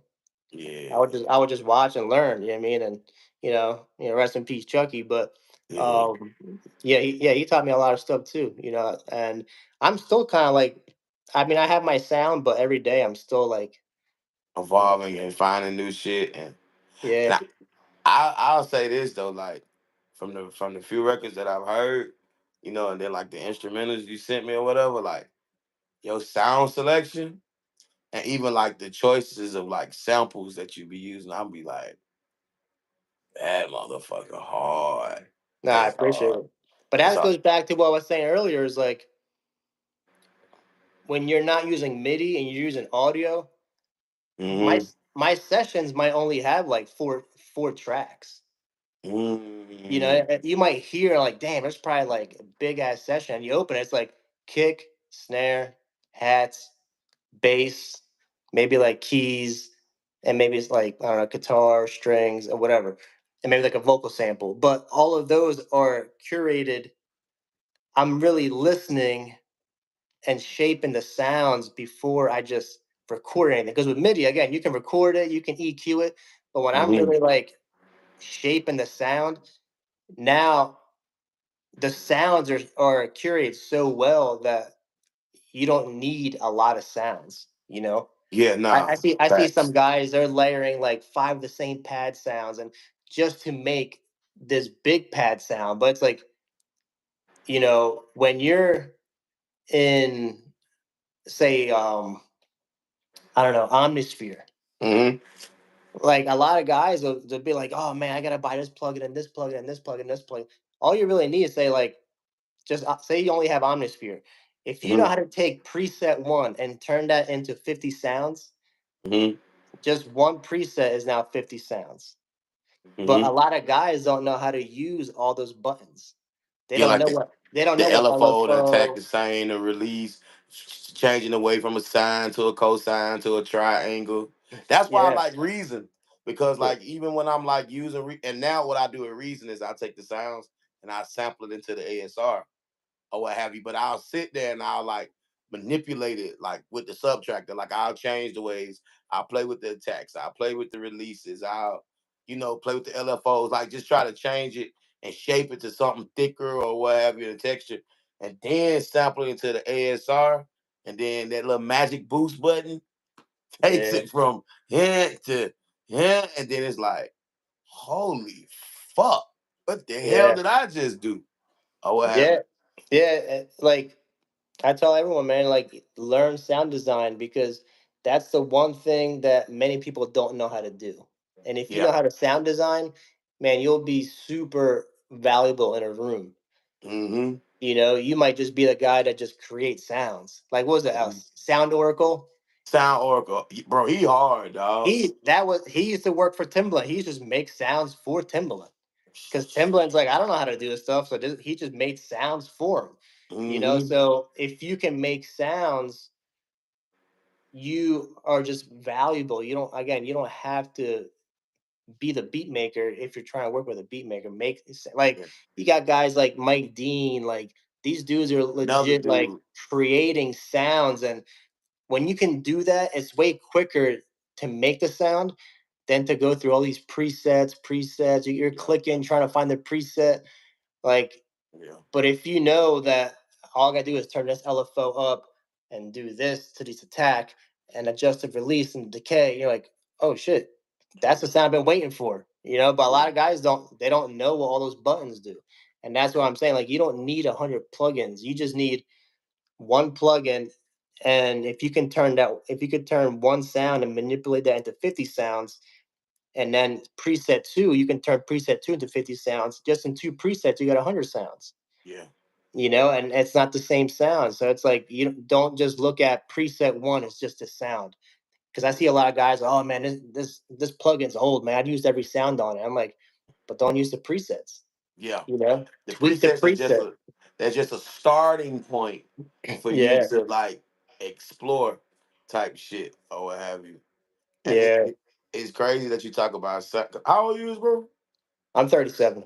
I would just watch and learn. You know what I mean? And rest in peace, Chucky. But yeah. um, yeah, he taught me a lot of stuff too. And I'm still kind of like, I mean, I have my sound, but every day I'm still like, you know, Evolving and finding new shit, and yeah, I'll say this though, like from the few records that I've heard, and then like the instrumentals you sent me or whatever, like your sound selection and even like the choices of like samples that you be using, I'll be like, that motherfucker hard. nah, I That's appreciate hard. it. But That's that hard. goes back to what I was saying earlier. Is like when you're not using MIDI and you're using audio, my Mm-hmm. my sessions might only have like four tracks. Mm-hmm. You might hear like, damn, there's probably like a big ass session. And you open it, it's like kick, snare, hats, bass, maybe like keys, and maybe it's like, I don't know, guitar, strings, or whatever. And maybe like a vocal sample. But all of those are curated. I'm really listening and shaping the sounds before I just record anything. Because with MIDI, again, you can record it, you can EQ it. But when I'm Mm-hmm. really like shaping the sound, now the sounds are curated so well that you don't need a lot of sounds. Yeah, I nah. see some Facts. guys, they're layering like five of the same pad sounds and just to make this big pad sound. But it's like, when you're in, say, I don't know, Omnisphere, Mm-hmm. like a lot of guys will be like, oh man, I gotta buy this plugin and this plugin and this plugin and this plugin. All you really need is say like, just say you only have Omnisphere. If you know Mm-hmm. how to take preset one and turn that into 50 sounds, Mm-hmm. just one preset is now 50 sounds. But a Mm-hmm. lot of guys don't know how to use all those buttons. They Yeah, don't like know the what they don't the know what LFO, the attack, LFO. the same, the release, changing away from a sine to a cosine to a triangle. That's why I Yeah, like Reason, because yeah, like even when I'm like using and now what I do with Reason is I take the sounds and I sample it into the ASR or what have you. But I'll sit there and I'll like manipulate it like with the subtractor. Like I'll change the ways. I'll play with the attacks. I'll play with the releases. I'll, play with the LFOs. Like just try to change it and shape it to something thicker or what have you, the texture. And then sample it into the ASR. And then that little magic boost button takes yeah, it from here to here. And then it's like, holy fuck. What the hell yeah, did I just do? Or what have yeah, you? yeah. Like I tell everyone, man, like learn sound design because that's the one thing that many people don't know how to do. And if you Yeah. know how to sound design, man, you'll be super valuable in a room. Mm-hmm. You might just be the guy that just creates sounds. Like what was it? Mhm. Sound Oracle. Sound Oracle, bro. He hard, dog. He used to work for Timbaland. He used to just make sounds for Timbaland because Timbaland's like, I don't know how to do this stuff, so he just made sounds for him. Mm-hmm. So if you can make sounds, you are just valuable. You don't have to be the beat maker if you're trying to work with a beat maker. Like Yeah. you got guys like Mike Dean, like these dudes are Another legit like dude. creating sounds, and when you can do that, it's way quicker to make the sound than to go through all these presets. You're Yeah. clicking, trying to find the preset. Like, Yeah. but if you know that all I gotta do is turn this LFO up and do this to this attack and adjust the release and decay, you're like, oh shit, that's the sound I've been waiting for. But a Yeah. lot of guys don't know what all those buttons do. And that's what I'm saying. Like you don't need 100 plugins. You just need one plugin. And if you could turn one sound and manipulate that into 50 sounds, and then preset two, you can turn preset two into 50 sounds. Just in two presets, you got 100 sounds. Yeah. And it's not the same sound. So it's like you don't just look at preset one as just a sound. Because I see a lot of guys, oh man, this plugin's old, man. I'd used every sound on it. I'm like, but don't use the presets. Yeah. You know, The tweak the presets are preset. they're just a starting point for you Yeah, to like explore type shit or what have you. And yeah. it's crazy that you talk about how old you is, bro? I'm 37.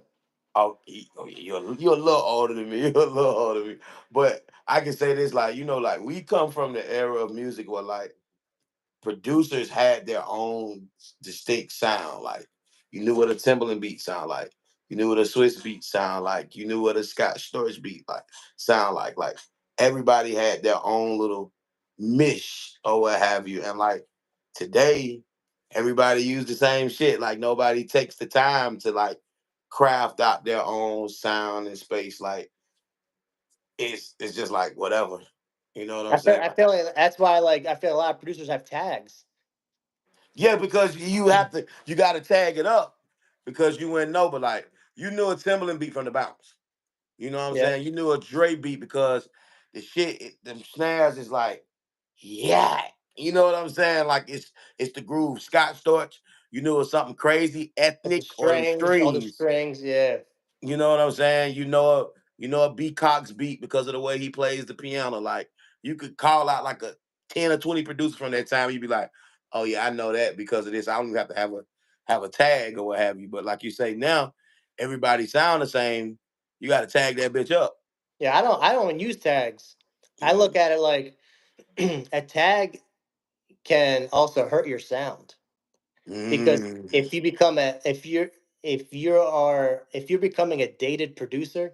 Oh, yeah, you're a little older than me. You're a little older than me. But I can say this, like, like we come from the era of music where like producers had their own distinct sound. Like you knew what a Timberland beat sound like. You knew what a Swiss beat sound like. You knew what a Scott Storch beat like sound like. Like everybody had their own little mish or what have you. And like today, everybody use the same shit. Like nobody takes the time to like craft out their own sound and space. Like it's just like whatever. You know what I'm saying? I feel like that's why like I feel a lot of producers have tags. Yeah, because you got to tag it up because you wouldn't know. But like, you knew a Timberland beat from the bounce. You know what I'm Yeah, saying? You knew a Dre beat because the shit, them snares is like, yeah. You know what I'm saying? Like it's the groove. Scott Storch, you knew it was something crazy, with the ethnic, or them strings, all the strings. strings. Yeah, You know what I'm saying? You know a B Cox beat because of the way he plays the piano. Like you could call out like a 10 or 20 producers from that time. You'd be like, oh yeah, I know that because of this. I don't even have to have a tag or what have you. But like you say now, everybody sound the same. You got to tag that bitch up. yeah. I don't use tags. I look Mm-hmm. at it like a tag can also hurt your sound because Mm-hmm. if you're becoming a dated producer,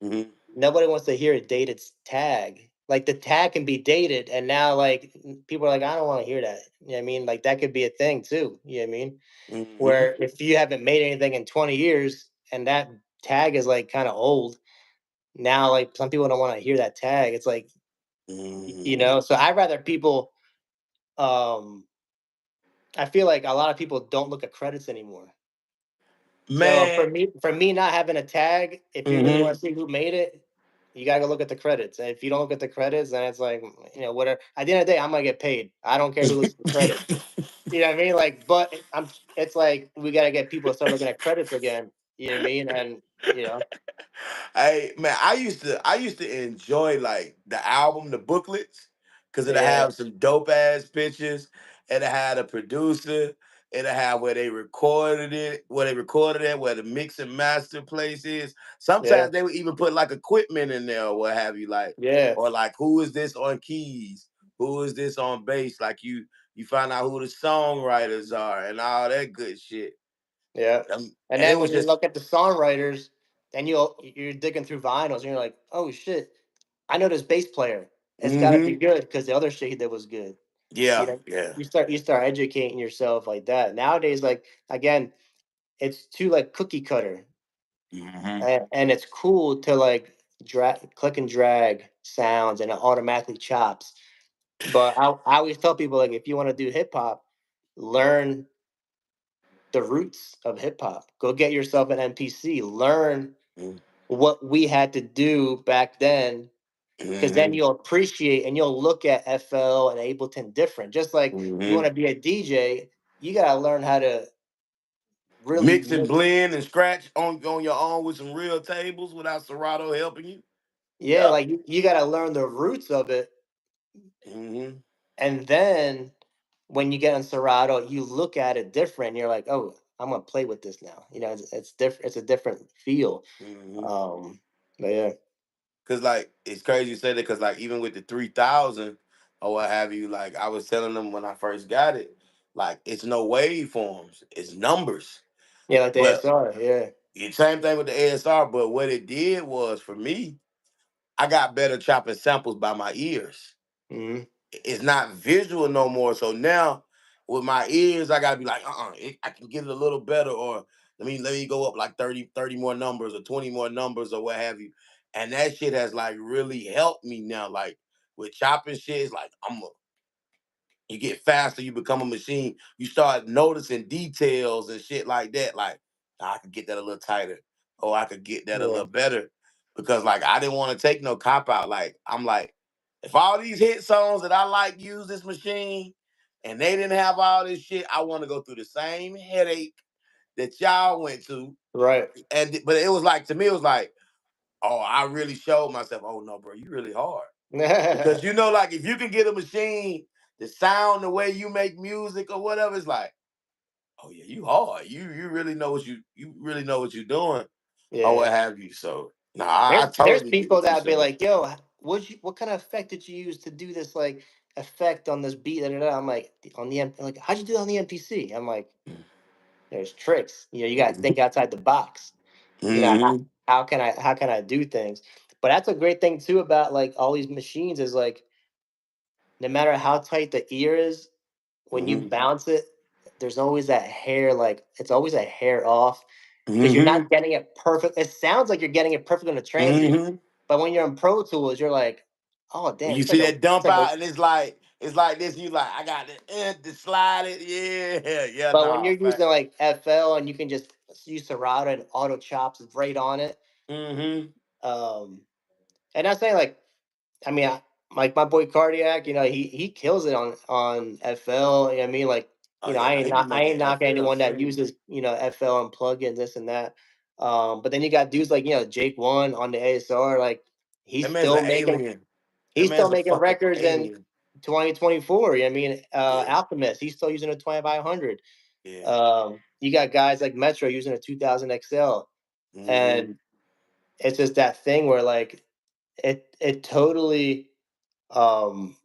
Mm-hmm. nobody wants to hear a dated tag. Like the tag can be dated, and now like people are like, I don't want to hear that. You know what I mean? Like that could be a thing too. You know what I mean? Mm-hmm. Where if you haven't made anything in 20 years and that tag is like kind of old, now like some people don't want to hear that tag. It's like Mm-hmm. so I'd rather people um I feel like a lot of people don't look at credits anymore. So Man. for me not having a tag, if you really want Mm-hmm. to see who made it, you gotta go look at the credits. And if you don't look at the credits, then it's like, whatever. At the end of the day, I'm gonna get paid. I don't care who looks at the credits. You know what I mean? Like, but it's like we gotta get people to start looking at credits again. You know what I mean? And you know, Hey man, I used to enjoy like the album, the booklets, because it'll yeah, have some dope ass pictures. It'll have a producer. It'll have where they recorded it, where the mix and master place is. yeah, Sometimes they would even put like equipment in there or what have you, like, yeah, or like who is this on keys? Who is this on bass? Like you find out who the songwriters are and all that good shit. yeah. And And it then was when you just look at the songwriters, then you're digging through vinyls and you're like, oh shit, I know this bass player. It's got to be mm-hmm. good because the other shit he did was good. You Yeah, know, yeah. you start educating yourself like that. Nowadays, like again, it's too like cookie cutter, Mm-hmm. and it's cool to like click and drag sounds and it automatically chops. But I always tell people like if you want to do hip hop, learn the roots of hip hop. Go get yourself an MPC. Learn what we had to do back then because then Mm-hmm. you'll appreciate and you'll look at FL and Ableton different. Just like you want Mm-hmm. to be a DJ, you gotta learn how to really Mix and mix. blend and scratch on your own with some real tables without Serato helping you. Yeah, Yeah. like you gotta learn the roots of it, Mm-hmm. and then when you get on Serato, you look at it different. You're like, oh, I'm gonna play with this now. It's different. It's a different feel. Mm-hmm. Um, but yeah, Cause like it's crazy you say that because like even with the 3000 or what have you, like I was telling them when I first got it, like it's no waveforms, it's numbers. yeah, like the But ASR. Yeah. same thing with the ASR. But what it did was for me, I got better chopping samples by my ears. Hmm. It's not visual no more. So now with my ears, I gotta be like, I can get it a little better, or let me go up like 30 more numbers or 20 more numbers or what have you. And that shit has like really helped me now. Like with chopping shit, it's like you get faster, you become a machine. You start noticing details and shit like that. Like, "Nah, I could get that a little tighter, or I could get that a Yeah. little better. Because like I didn't want to take no cop out. Like, I'm like, if all these hit songs that I like use this machine and they didn't have all this shit, I want to go through the same headache that y'all went to. Right. And but it was like, to me, it was like, oh, I really showed myself. Oh no, bro, you really hard. Because you know, like if you can get a machine to sound the way you make music or whatever, it's like, oh yeah, you hard. You really know what you really know what you're doing or what Yeah. have you. So nah, I There's totally get people what you're that be saying. like, "Yo, what kind of effect did you use to do this like effect on this beat?" Da, da, da. I'm like, on the like, how'd you do it on the MPC? I'm like, there's tricks. You got to think outside the box. Mm-hmm. How can I do things? But that's a great thing too about like all these machines is like no matter how tight the ear is, when you Mm-hmm. bounce it, there's always that hair, like it's always a hair off because you're Mm-hmm. not getting it perfect. It sounds like you're getting it perfect on the transient, Mm-hmm. but when you're in Pro Tools, you're like, oh When damn, you see that dump out and it's like this, you like, I got to slide it. Yeah, yeah, but when nah, you're fact. using like FL and you can just use Serato and auto chops right on it. Mm-hmm. Um, and I'm saying like I mean, like my boy Cardiac, he kills it on FL. You know what I mean, like, Oh yeah, nah, he be I ain't making knocking FL anyone that sing. uses FL and plugins this and that. But then you got dudes like Jake One on the ASR, like That man's an alien. That he's still man's a making fucking records in alien. 2024. You know what I mean, Yeah, Alchemist, he's still using a 2500. yeah. You got guys like Metro using a 2000 XL, Mm-hmm. and it's just that thing where like it totally um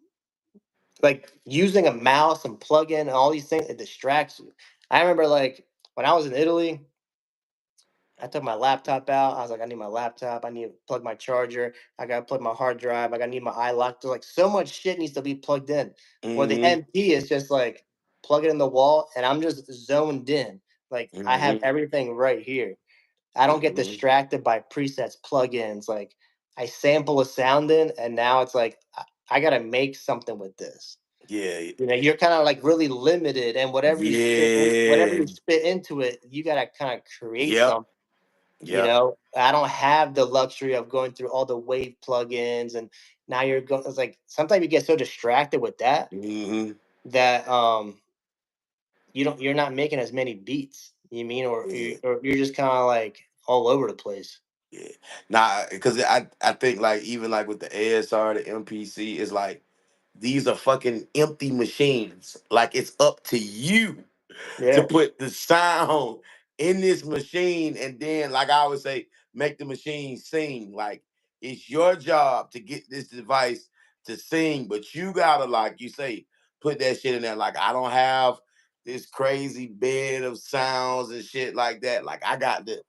like using a mouse and plug in and all these things, it distracts you. I remember like when I was in Italy, I took my laptop out. I was like, I need my laptop. I need to plug my charger. I gotta plug my hard drive. I gotta need my iLock. There's like so much shit needs to be plugged in. Where the Mm-hmm. MP is just like plug it in the wall and I'm just zoned in. Like I have Mm-hmm. everything right here. I don't get Mm-hmm. distracted by presets, plugins. Like I sample a sound in, and now it's like I gotta make something with this. Yeah. You're kind of like really limited, and whatever Yeah. you spit into it, you gotta kind of create Yep. something. Yep. I don't have the luxury of going through all the wave plugins, and now you're going. It's like sometimes you get so distracted with that Mm-hmm. that you're not making as many beats. You mean, Yeah. or you're just kind of like all over the place. Yeah. Nah, because I think like even like with the ASR, the MPC, it's like these are fucking empty machines. Like it's up to you to Yeah, put the sound in this machine, and then like I always say, make the machine sing. Like it's your job to get this device to sing, but you gotta, like you say, put that shit in there. Like I don't have this crazy bed of sounds and shit like that. Like I got to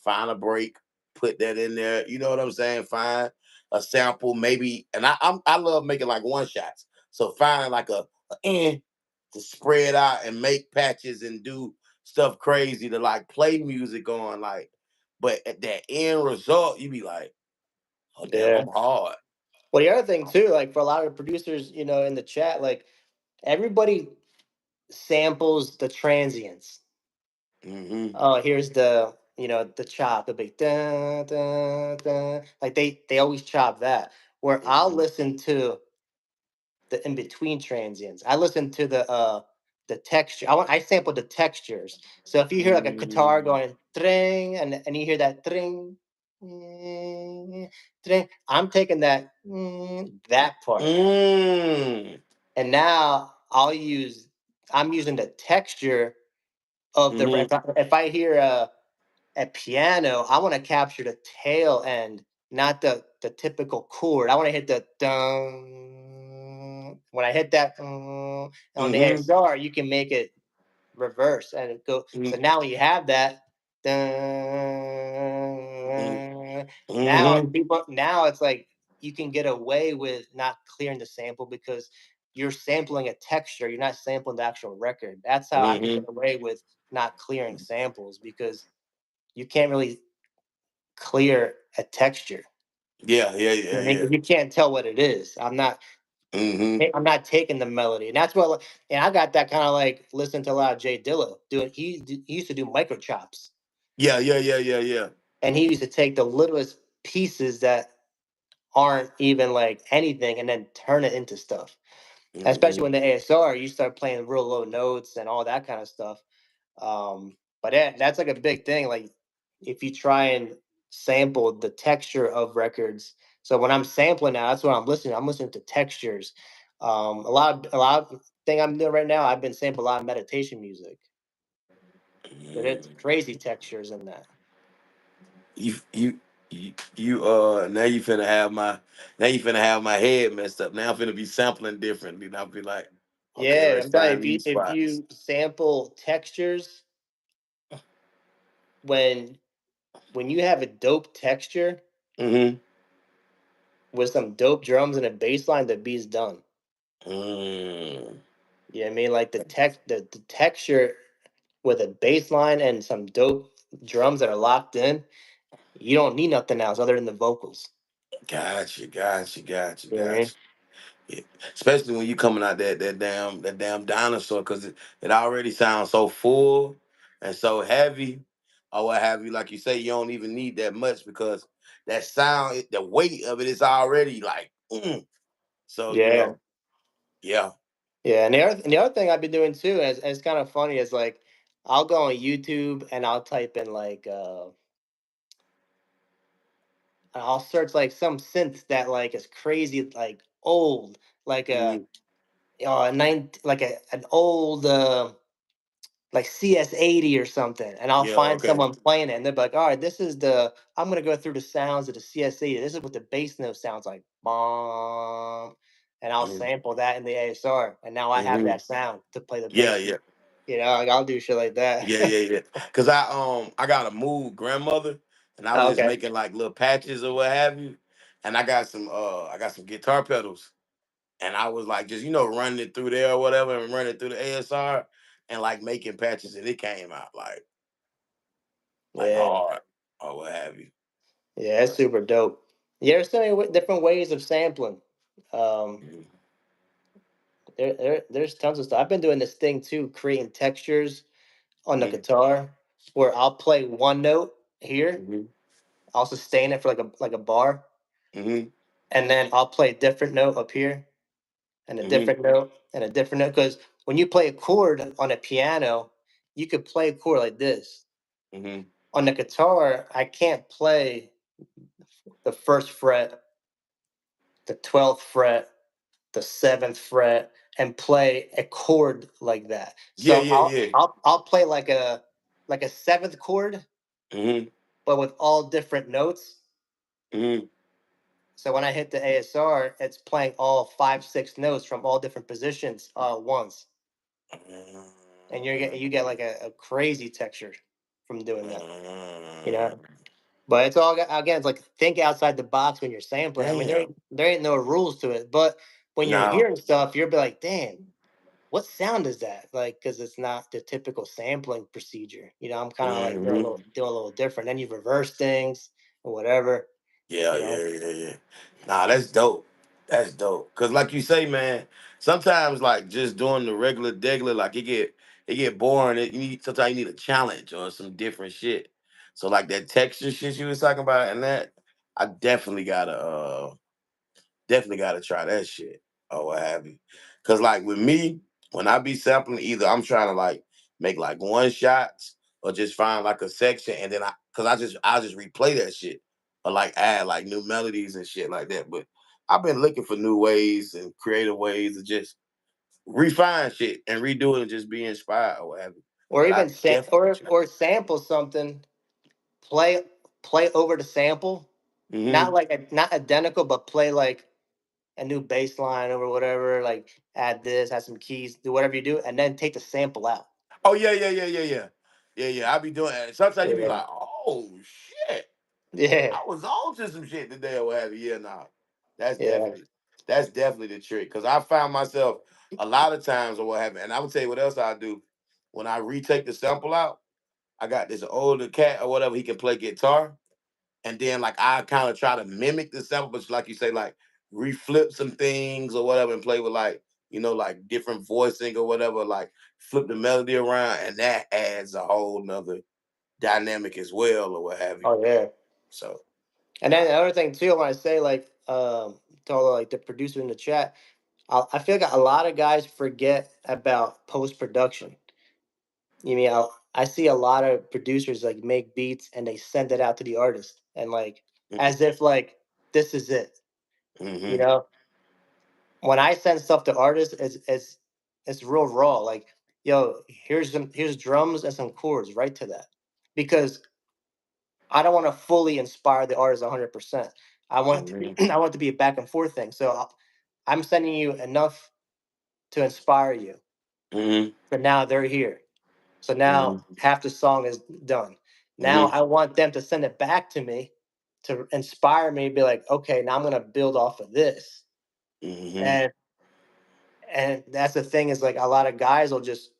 find a break, put that in there. You know what I'm saying? Find a sample, maybe. And I love making like one shots. So finding like a to spread out and make patches and do stuff crazy to like play music on, like, but at that end result you be like, oh damn, yeah. I'm hard. Well, the other thing too, like for a lot of producers, in the chat, like everybody samples the transients. Mm-hmm. Oh, here's the chop, the big da da da. Like they always chop that. Where I'll Mm-hmm. listen to the in between transients. I listen to the texture. I sample the textures. So if you hear like a guitar Mm-hmm. going tring and you hear that tring, tring, I'm taking that part. Mm-hmm. And now I'm using the texture of the Mm-hmm. if I hear a piano, I want to capture the tail end, not the typical chord. I want to hit the dun. When I hit that on the Mm-hmm. ASR, you can make it reverse and it go. So now when you have that, Mm-hmm. now it's like you can get away with not clearing the sample because you're sampling a texture. You're not sampling the actual record. That's how I can get Mm-hmm. away with not clearing samples because you can't really clear a texture. Yeah, yeah, I yeah, mean, yeah. you can't tell what it is. Mm-hmm. I'm not taking the melody, and that's what. And I got that kind of like listening to a lot of Jay Dilla doing. He used to do micro chops, Yeah, yeah, yeah, yeah, yeah. and he used to take the littlest pieces that aren't even like anything, and then turn it into stuff. Especially Mm-hmm. when the ASR, you start playing real low notes and all that kind of stuff. But that's like a big thing. Like if you try and sample the texture of records. So when I'm sampling now, that's what I'm listening. I'm listening to textures. A lot of thing I'm doing right now. I've been sampling a lot of meditation music. But it's Mm. crazy textures in that. You now you finna have my head messed up. Now I'm finna be sampling differently. And I'll be like, okay, Yeah, let's I'm telling you, find these if spots. you sample textures when when you have a dope texture Mm-hmm. with some dope drums and a bass line, the beat's done. Mm. You know what I mean? Like the texture with a bass line and some dope drums that are locked in, you don't need nothing else other than the vocals. Gotcha, gotcha, gotcha, You know what I mean? gotcha. Yeah. Especially when you coming out that damn dinosaur, because it already sounds so full and so heavy, or what have you. Like you say, you don't even need that much because that sound, the weight of it is already like. So Yeah. yeah. Yeah. And the other thing I've been doing too, and it's kind of funny, is like I'll go on YouTube and I'll type in like I'll search like some synth that like is crazy like old, like Hmm. like an old like CS80 or something, and I'll Yeah. find Okay. someone playing it, and they're like, "All right, this is the I'm gonna go through the sounds of the CS80. This is what the bass note sounds like, bomb," and I'll Hmm. sample that in the ASR, and now I have Hmm. that sound to play the Yeah. bass. Yeah. Like I'll do shit like that. Yeah. Yeah. Yeah. Cause I got a move grandmother, and I was Oh, just okay. making like little patches or what have you, and I got some guitar pedals. And I was like, just running it through there or whatever, and running it through the ASR, and like making patches, and it came out like Yeah, hard or what have you. yeah, it's But super dope. Yeah, there's so many different ways of sampling. Um, mhm, there's tons of stuff. I've been doing this thing too, creating textures on the mhm, guitar where I'll play one note here, mhm, I'll sustain it for like a bar, mhm, and then I'll play a different note up here and a mhm, different note and a different note. Because when you play a chord on a piano, you could play a chord like this. mhm. On the guitar, I can't play the first fret, the 12th fret, the 7th fret, and play a chord like that. Yeah, So yeah, I'll yeah. I'll I'll play like a seventh chord, Mhm, but with all different notes. mhm. So when I hit the ASR, it's playing all five, six notes from all different positions once, and you get like a crazy texture from doing that. You know, but it's all again. It's like think outside the box when you're sampling. I mean, there Damn. ain't, there ain't no rules to it, but when you're No. hearing stuff, you'll be like, damn. What sound is that? Like, because it's not the typical sampling procedure. I'm kind of like Mhm. doing a little different. Then you reverse things or whatever. Yeah, You know. yeah, yeah, yeah. Nah, that's dope. That's dope. Cause like you say, man, sometimes like just doing the regular degular, like it get boring. Sometimes you need a challenge or some different shit. So like that texture shit you was talking about and that, I definitely gotta try that shit or what have you. Cause like with me, when I be sampling, either I'm trying to like make like one shots or just find like a section and then I'll just replay that shit or like add like new melodies and shit like that. But I've been looking for new ways and creative ways to just refine shit and redo it and just be inspired or what have you. Or But I even definitely try. or sample something, play play over the sample, Mm-hmm. not identical, but play like a new bass line or whatever. Like add this, add some keys, do whatever you do, and then take the sample out. Oh yeah, yeah, yeah, yeah, yeah. Yeah, yeah. I be doing that. Sometimes you be Yeah, like, oh shit. yeah, I was on to some shit today or whatever. Yeah, nah. That's yeah. definitely that's definitely the trick. Cause I found myself a lot of times or what have you. And I would tell you what else I do. When I retake the sample out, I got this older cat or whatever, he can play guitar. And then like I kind of try to mimic the sample, but like you say, like reflip some things or whatever and play with like different voicing or whatever, like flip the melody around, and that adds a whole nother dynamic as well or what have you. Oh yeah. So And then another thing too, when I say like to all like the producer in the chat, I feel like a lot of guys forget about post production. You mean I see a lot of producers like make beats and they send it out to the artist and like as if like this is it. You Mm-hmm. know, when I send stuff to artists, it's real raw. Like, yo, here's drums and some chords, right to that, because I don't want to fully inspire the artist 100%. I want it to be Mm-hmm. I want it to be a back and forth thing. So I'm sending you enough to inspire you. Mm-hmm. But now they're here. So now Mm-hmm. half the song is done. Now Mm-hmm. I want them to send it back to me to inspire me, be like, okay, now I'm gonna build off of this. Mm-hmm. And that's the thing is like a lot of guys will just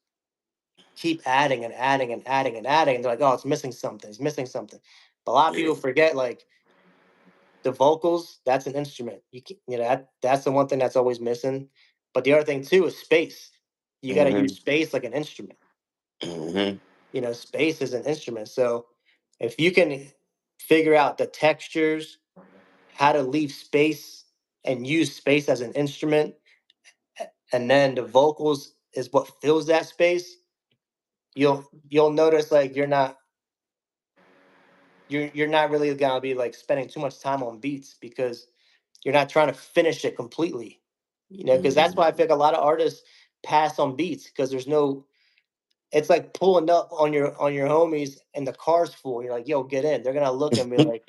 keep adding and adding and adding and adding. And they're like, oh, it's missing something. It's missing something. But a lot of Yeah. people forget like the vocals. That's an instrument. You know that's the one thing that's always missing. But the other thing too is space. You got to Mm-hmm. use space like an instrument. Mm-hmm. You know, space is an instrument. So if you can figure out the textures, how to leave space and use space as an instrument, and then the vocals is what fills that space, you'll notice like you're not really gonna be like spending too much time on beats because you're not trying to finish it completely. You know, because that's Mm-hmm. why I think a lot of artists pass on beats because there's no. It's like pulling up on your homies and the car's full. And you're like, yo, get in. They're gonna look and be like,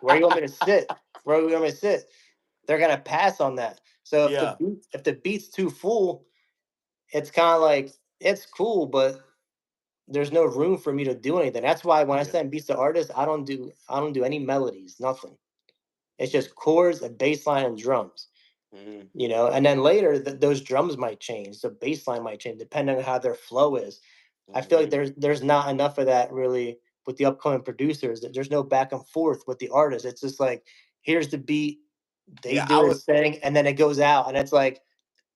where you want me to sit? Where you want me to sit? They're gonna pass on that. So Yeah. if the beat's too full, it's kind of like it's cool, but there's no room for me to do anything. That's why when I Yeah. send beats to artists, I don't do any melodies, nothing. It's just chords and bass line and drums. Mm-hmm. You know, and then later those drums might change, the bass line might change depending on how their flow is. I feel like Mm-hmm. there's not enough of that really with the upcoming producers. That there's no back and forth with the artists. It's just like here's the beat, they Yeah. do I their was. thing, and then it goes out, and it's like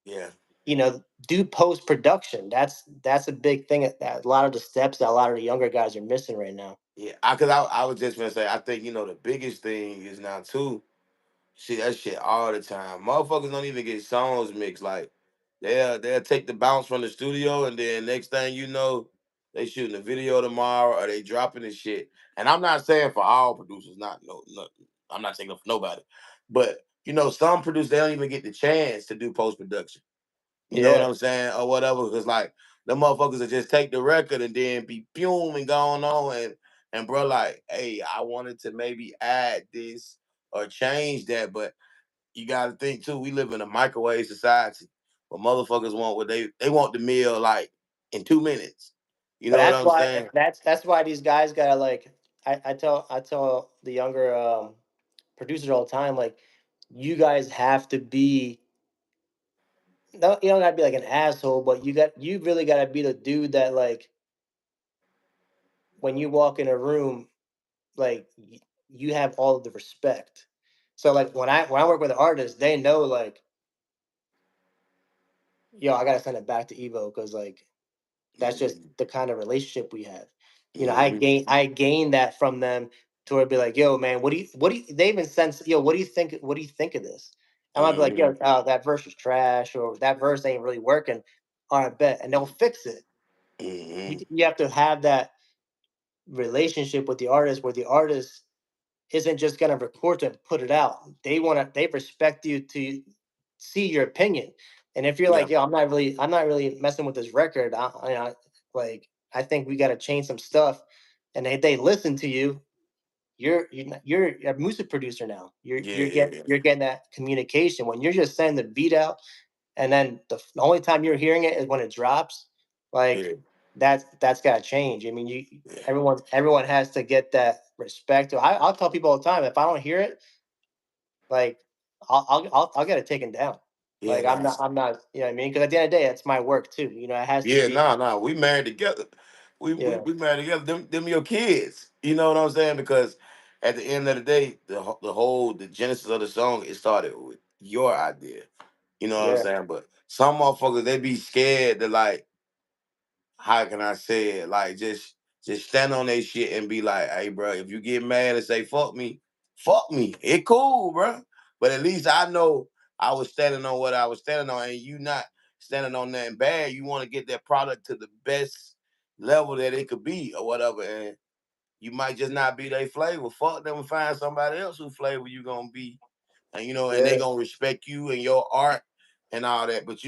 Yeah. you know do post production. That's a big thing that a lot of the steps that a lot of the younger guys are missing right now. Yeah. I was just gonna say. I think the biggest thing is now too. See that shit all the time. Motherfuckers don't even get songs mixed. Like they'll take the bounce from the studio, and then next thing you know, they shooting a video tomorrow, or they dropping the shit. And I'm not saying for all producers, not no, I'm not saying for nobody, but some producers they don't even get the chance to do post production. You know what Yeah, I'm saying, or whatever, because like the motherfuckers will just take the record and then be fume and going on and bro, like, hey, I wanted to maybe add this or change that, but you got to think too. We live in a microwave society, where motherfuckers want what they want the meal like in 2 minutes. You but know what I'm saying? that's why these guys gotta like. I tell the younger producers all the time like, you guys have to be. No, you don't gotta be like an asshole, but you really gotta be the dude that like when you walk in a room, like you have all of the respect. So like when I work with an artist, they know like, yo, I gotta send it back to Evo because like that's just Mm-hmm. the kind of relationship we have. You know, Mm-hmm. I gain that from them to where be like, yo, man, what do you they even sense, yo, what do you think of this? I might be like, Mm-hmm. yo, that verse is trash or that verse ain't really working. All right, bet. And they'll fix it. Mm-hmm. You have to have that relationship with the artist where the artist isn't just gonna record it and put it out. They respect you to see your opinion. And if you're Yeah. like, yo, I'm not really messing with this record. Like I think we gotta change some stuff. And they listen to you. You're a music producer now. Yeah. Yeah. Yeah. You're getting that communication when you're just sending the beat out, and then the only time you're hearing it is when it drops. Like Yeah. that's got to change. I mean, you Yeah. everyone has to get that respect. I'll tell people all the time if I don't hear it, like I'll get it taken down. Yeah. Like Nah. I'm not, you know what I mean? Because at the end of the day, it's my work too. You know, it has to Yeah. be. Nah. Nah. We married together. Yeah, We married together. Them your kids. You know what I'm saying? Because at the end of the day, the genesis of the song, it started with your idea. You know what I'm yeah. saying? But some motherfuckers they be scared to like, how can I say it? Like just stand on their shit and be like, hey, bro, if you get mad and say fuck me. It cool, bro. But at least I know I was standing on what I was standing on, and you not standing on nothing bad. You want to get that product to the best level that it could be or whatever, and you might just not be their flavor. Fuck them and find somebody else who flavor you gonna be, and and they Yeah. gonna respect you and your art and all that. But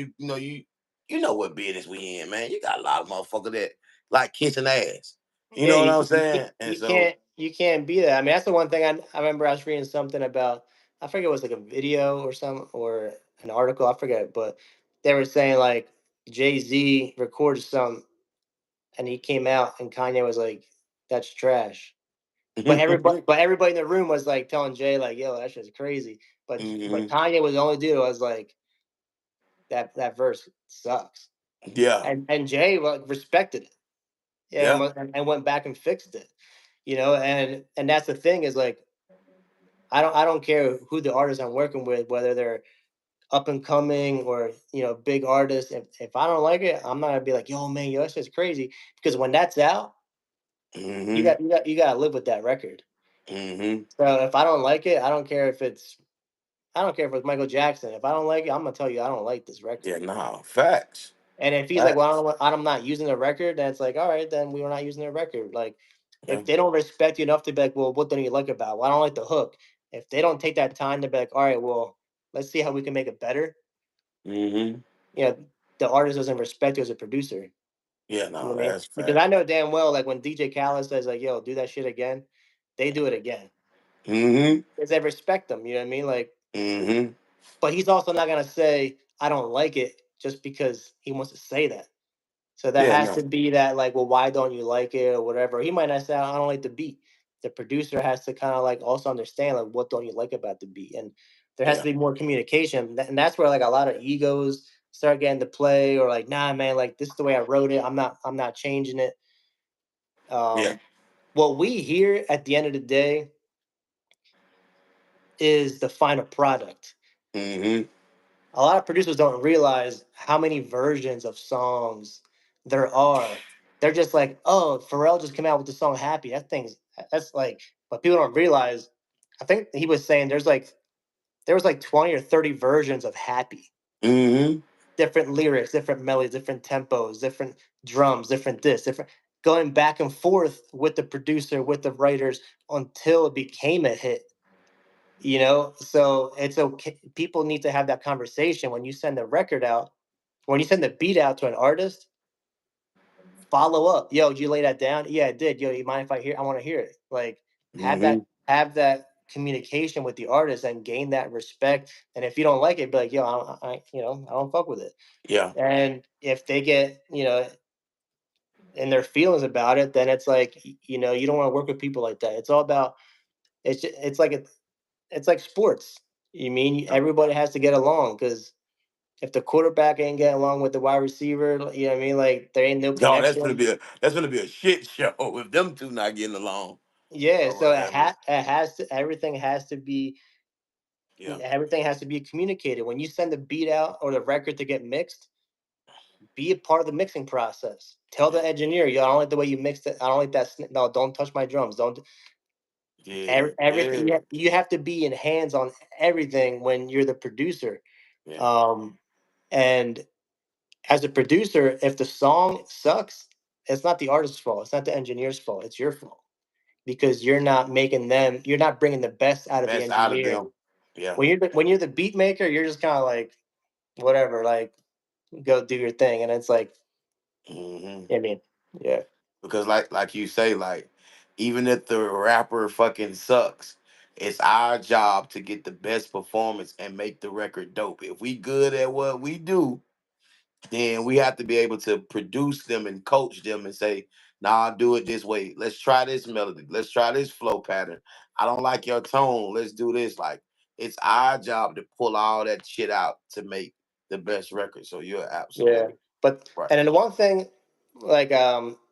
you know what business we in, man. You got a lot of motherfuckers that like kissing ass. You Yeah, know what I'm saying? And so, you can't be that. I mean, that's the one thing I remember I was reading something about. I forget it was like a video or some or an article. I forget, but they were saying like Jay-Z recorded some and he came out and Kanye was like, "That's trash." But everybody in the room was like telling Jay like, "Yo, that shit's crazy." But hmm Kanye was the only dude who was like, "That verse sucks," yeah, and Jay like respected it. Yeah, yeah, and went back and fixed it. And that's the thing is like I don't care who the artist I'm working with, whether they're up and coming or big artists. If I don't like it, I'm not gonna be like, yo man, yo, that's just crazy. Because when that's out, hmm you got to live with that record. hmm So if I don't like it, I don't care if it's Michael Jackson. If I don't like it, I'm gonna tell you I don't like this record. yeah, nah, facts, And if he's like, well, facts, I'm not using the record, then it's like, all right, then we were not using the record. Like, yeah, if they don't respect you enough to be like, well, what don't you like about it? Well, I don't like the hook. If they don't take that time to be like, all right, well, let's see how we can make it better. hmm You know, the artist doesn't respect you as a producer. yeah, You know no, what I mean? that's Because fact. I know damn well, like when DJ Khaled says like, yo, do that shit again, they do it again. hmm Because they respect them. You know what I mean? Like, hmm but he's also not gonna say I don't like it just because he wants to say that. So there yeah, has no, to be that, like, well, why don't you like it or whatever. He might not say, I don't like the beat. The producer has to kind of like also understand, like, what don't you like about the beat? And there has to yeah, be more communication. And that's where like a lot of egos start getting to play, or like, nah, man, like this is the way I wrote it. I'm not changing it. yeah, Um, what we hear at the end of the day is the final product. hmm A lot of producers don't realize how many versions of songs there are. They're just like, oh, Pharrell just came out with the song Happy. That's like, but people don't realize. I think he was saying there was like 20 or 30 versions of Happy. hmm Different lyrics, different melodies, different tempos, different drums, different this, different going back and forth with the producer, with the writers until it became a hit. So it's okay. People need to have that conversation when you send the record out, when you send the beat out to an artist. Follow up. Yo, did you lay that down? Yeah, I did. Yo, you mind if I want to hear it? Like, have that hmm have that communication with the artist and gain that respect. And if you don't like it, be like, yo, I don't fuck with it. yeah, And if they get in their feelings about it, then it's like you don't want to work with people like that. It's all about it's like sports. You mean yeah. everybody has to get along because if the quarterback ain't getting along with the wide receiver, you know what I mean? Like there ain't no No, connection. that's gonna be a shit show if them two not getting along Yeah, or so whatever. it has to Yeah, everything has to be communicated. When you send the beat out or the record to get mixed, be a part of the mixing process. Tell yeah, the engineer, yo, I don't like the way you mixed it. I don't like that. No, don't touch my drums. Don't yeah, everything. yeah, You have to be in hands on everything when you're the producer. yeah, Um, and as a producer, if the song sucks, it's not the artist's fault. It's not the engineer's fault. It's your fault because you're not bringing the best out of the best out of engineer. them. Yeah, When you're the beat maker, you're just kind of like whatever, like go do your thing, and it's like, hmm I mean, yeah, because like you say, like even if the rapper fucking sucks, it's our job to get the best performance and make the record dope. If we good at what we do, then we have to be able to produce them and coach them and say, nah, do it this way. Let's try this melody. Let's try this flow pattern. I don't like your tone. Let's do this. Like it's our job to pull all that shit out to make the best record. So you're yeah. absolutely But right. and then the one thing,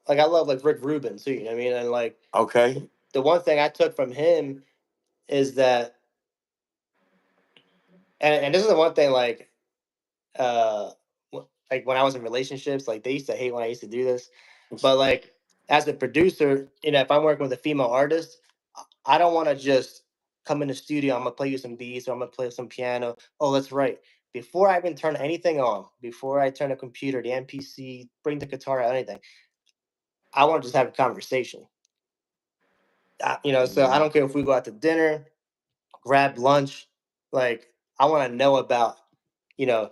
like I love like Rick Rubin too. You know what I mean? And like Okay. the one thing I took from him is that, and this is the one thing uh like when I was in relationships, like they used to hate when I used to do this. But like as a producer, if I'm working with a female artist, I don't want to just come in the studio. I'm gonna play you some beats, or I'm gonna play some piano. Oh, that's right. Before I even turn anything on, before I turn the computer, the MPC, bring the guitar out, anything, I want to just have a conversation. So I Mhm. don't care if we go out to dinner, grab lunch. Like, I want to know about,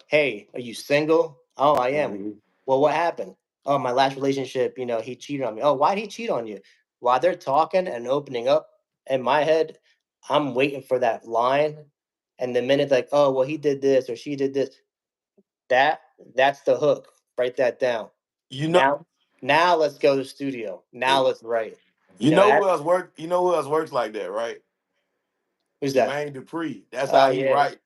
hey, are you single? Oh, I am. Mhm. Well, what happened? Oh, my last relationship, he cheated on me. Oh, why did he cheat on you? While they're talking and opening up, in my head, I'm waiting for that line. And the minute, like, oh, well, he did this or she did this, that that's the hook. Write that down. You know, Now let's go to the studio. Now let's write. you know who That else work? You know who else works like that, right? who's that? Jermaine Dupri. That's Oh how he yeah, writes.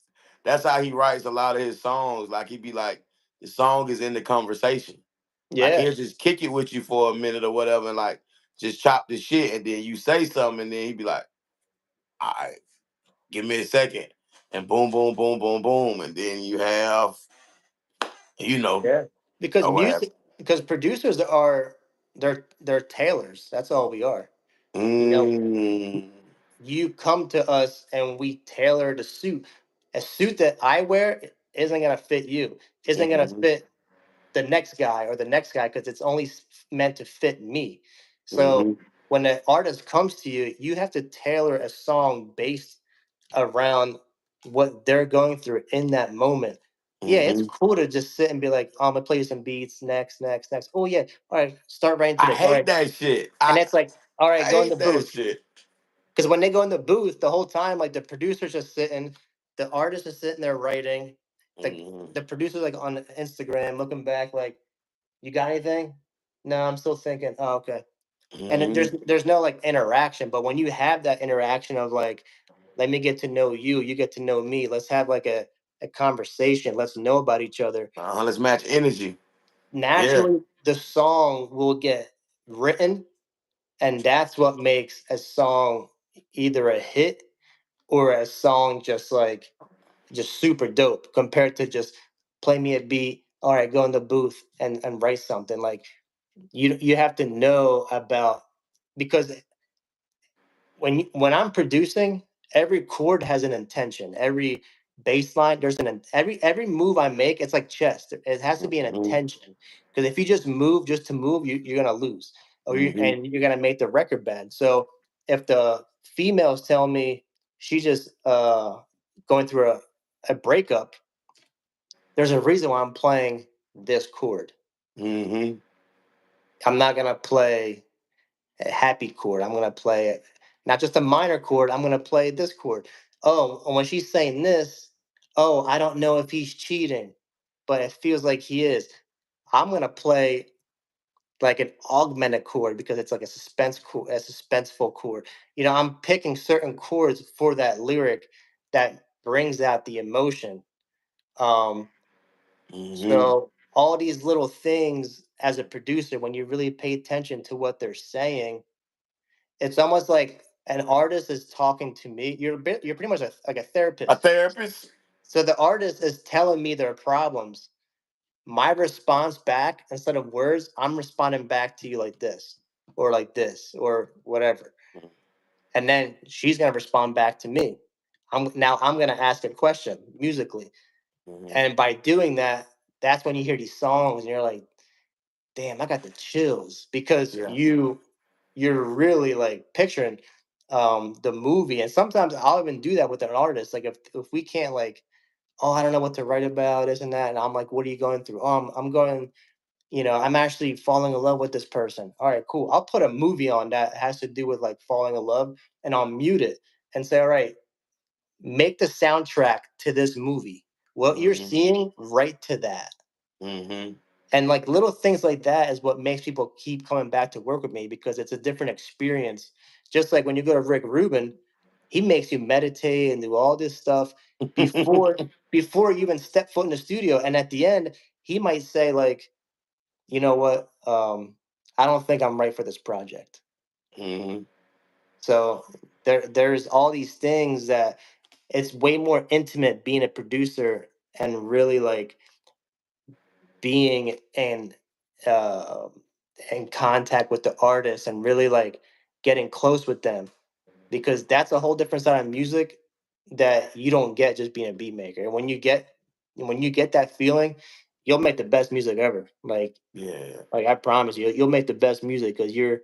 That's how he writes a lot of his songs. Like he be like, the song is in the conversation. Like yeah, he'll just kick it with you for a minute or whatever, and like just chop the shit, and then you say something, and then he be like, "All right, give me a second," and boom, boom, boom, boom, boom, and then you have, you know, yeah. Because what happened. because producers they're tailors. That's all we are. You know, Mm, you come to us and we tailor the suit. A suit that I wear isn't gonna fit you. Isn't gonna mm-hmm, fit the next guy or the next guy because it's only meant to fit me. So mm-hmm, when an artist comes to you, you have to tailor a song based around what they're going through in that moment. Yeah, it's mm-hmm. cool to just sit and be like, oh, I'm gonna play you some beats next, next, next. Oh yeah, all right, start writing to I this. All hate right, that shit. and it's like, all right, I go in the hate that booth. shit. Because when they go in the booth, the whole time, like the producer's just sitting, the artist is sitting there writing, the Mm-hmm, the producer's like on Instagram looking back, like, you got anything? No, I'm still thinking. Oh, okay. And mm-hmm. there's no like interaction, but when you have that interaction of like, let me get to know you, you get to know me, let's have like a conversation, let's know about each other. Let's match energy. Yeah. Naturally, the song will get written, and that's what makes a song either a hit or a song just super dope compared to just play me a beat. All right, go in the booth and write something. Like, you have to know about, because when I'm producing, every chord has an intention. Every bass line, there's every move I make, it's like chess. It has to be an Mm-hmm, intention. Because if you just move just to move, you're gonna lose, mm-hmm, and you're gonna make the record bad. So if the females tell me she's just going through a breakup, there's a reason why I'm playing this chord. mm-hmm, I'm not gonna play a happy chord. I'm gonna play it, not just a minor chord. I'm gonna play this chord. Oh, and when she's saying this, oh, I don't know if he's cheating, but it feels like he is. I'm gonna play like an augmented chord because it's like a suspense chord, a suspenseful chord. I'm picking certain chords for that lyric that brings out the emotion. Um, mm-hmm. so all these little things as a producer, when you really pay attention to what they're saying, it's almost like an artist is talking to me. You're pretty much like a A therapist. therapist? So the artist is telling me their problems. My response back, instead of words, I'm responding back to you like this, or whatever. And then she's gonna respond back to me. I'm gonna ask a question musically. Mm-hmm. And by doing that, that's when you hear these songs and you're like, damn, I got the chills because Yeah. you're really like picturing the movie. And sometimes I'll even do that with an artist. Like if we can't, like, oh, I don't know what to write about, this and that, and I'm like, what are you going through? Oh, I'm going, I'm actually falling in love with this person. All right, cool. I'll put a movie on that has to do with like falling in love, and I'll mute it and say, all right, make the soundtrack to this movie. What you're Mm-hmm. seeing, right to that. Mm-hmm. And like little things like that is what makes people keep coming back to work with me because it's a different experience. Just like when you go to Rick Rubin, he makes you meditate and do all this stuff before before you even step foot in the studio. And at the end, he might say like, you know what, I don't think I'm right for this project. Mm-hmm. So there's all these things that it's way more intimate being a producer and really like being uh, in contact with the artist and really like getting close with them, because that's a whole different side of music that you don't get just being a beat maker. And when you get that feeling, you'll make the best music ever. Yeah. Like I promise you, you'll make the best music because you're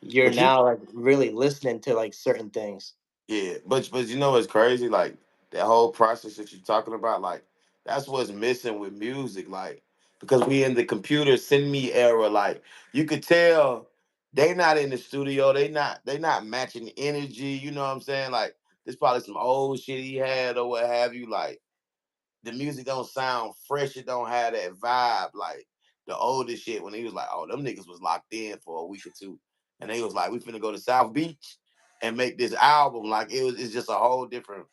But you now like really listening to like certain things. Yeah, but you know what's crazy? Like that whole process that you're talking about, like that's what's missing with music. Like because we in the computer send me era, like you could tell they not in the studio. They not matching the energy. You know what I'm saying? Like there's probably some old shit he had or what have you. Like the music don't sound fresh. It don't have that vibe like the older shit when he was like, oh, them niggas was locked in for a week or two. And they was like, we finna go to South Beach and make this album. Like it's just a whole different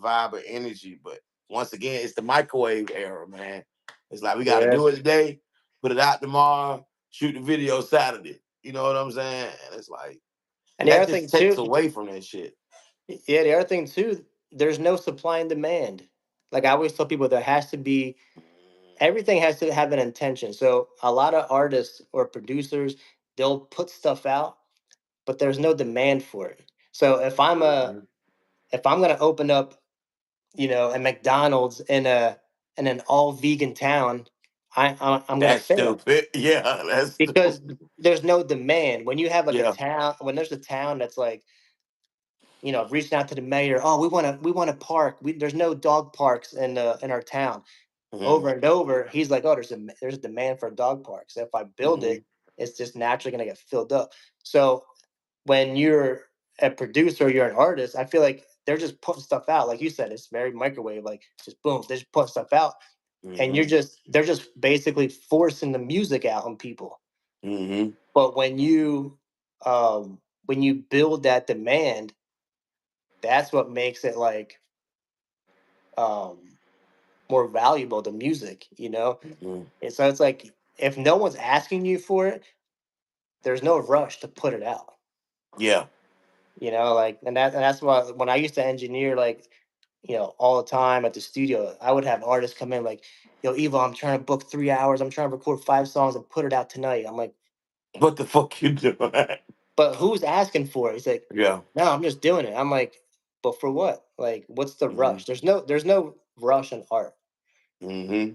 vibe or energy. But once again, it's the microwave era, man. It's like we gotta Yeah. do it today, put it out tomorrow, shoot the video Saturday. You know what I'm saying? And it's like, And and the that other just thing takes too, away from that shit. yeah, the other thing too, there's no supply and demand. Like I always tell people, there has to be everything has to have an intention. So a lot of artists or producers, they'll put stuff out, but there's no demand for it. So Mhm. if I'm gonna open up, a McDonald's in an all vegan town, I'm gonna That's fail stupid. Yeah, that's because stupid. there's no demand. When you have like a Yeah. town, when there's a town that's like, reaching out to the mayor, oh, we want a park. There's no dog parks in our town. Hmm. Over and over, he's like, oh, there's a demand for a dog park. So if I build Hmm. it, it's just naturally gonna get filled up. So when you're a producer, you're an artist, I feel like they're just putting stuff out. Like you said, it's very microwave, like just boom, they're just putting stuff out. And Hmm. they're just basically forcing the music out on people. Hmm. But when you build that demand, that's what makes it like um more valuable to music. Hmm. And so it's like if no one's asking you for it, there's no rush to put it out. Yeah. Like and that's why when I used to engineer like, all the time at the studio, I would have artists come in like, yo, Evo, I'm trying to book 3 hours, I'm trying to record 5 songs and put it out tonight. I'm like, What the fuck you doing? but who's asking for it? He's like, Yeah. no, I'm just doing it. I'm like, but for what? Like, what's the Hmm. rush? There's no rush in art. Hmm.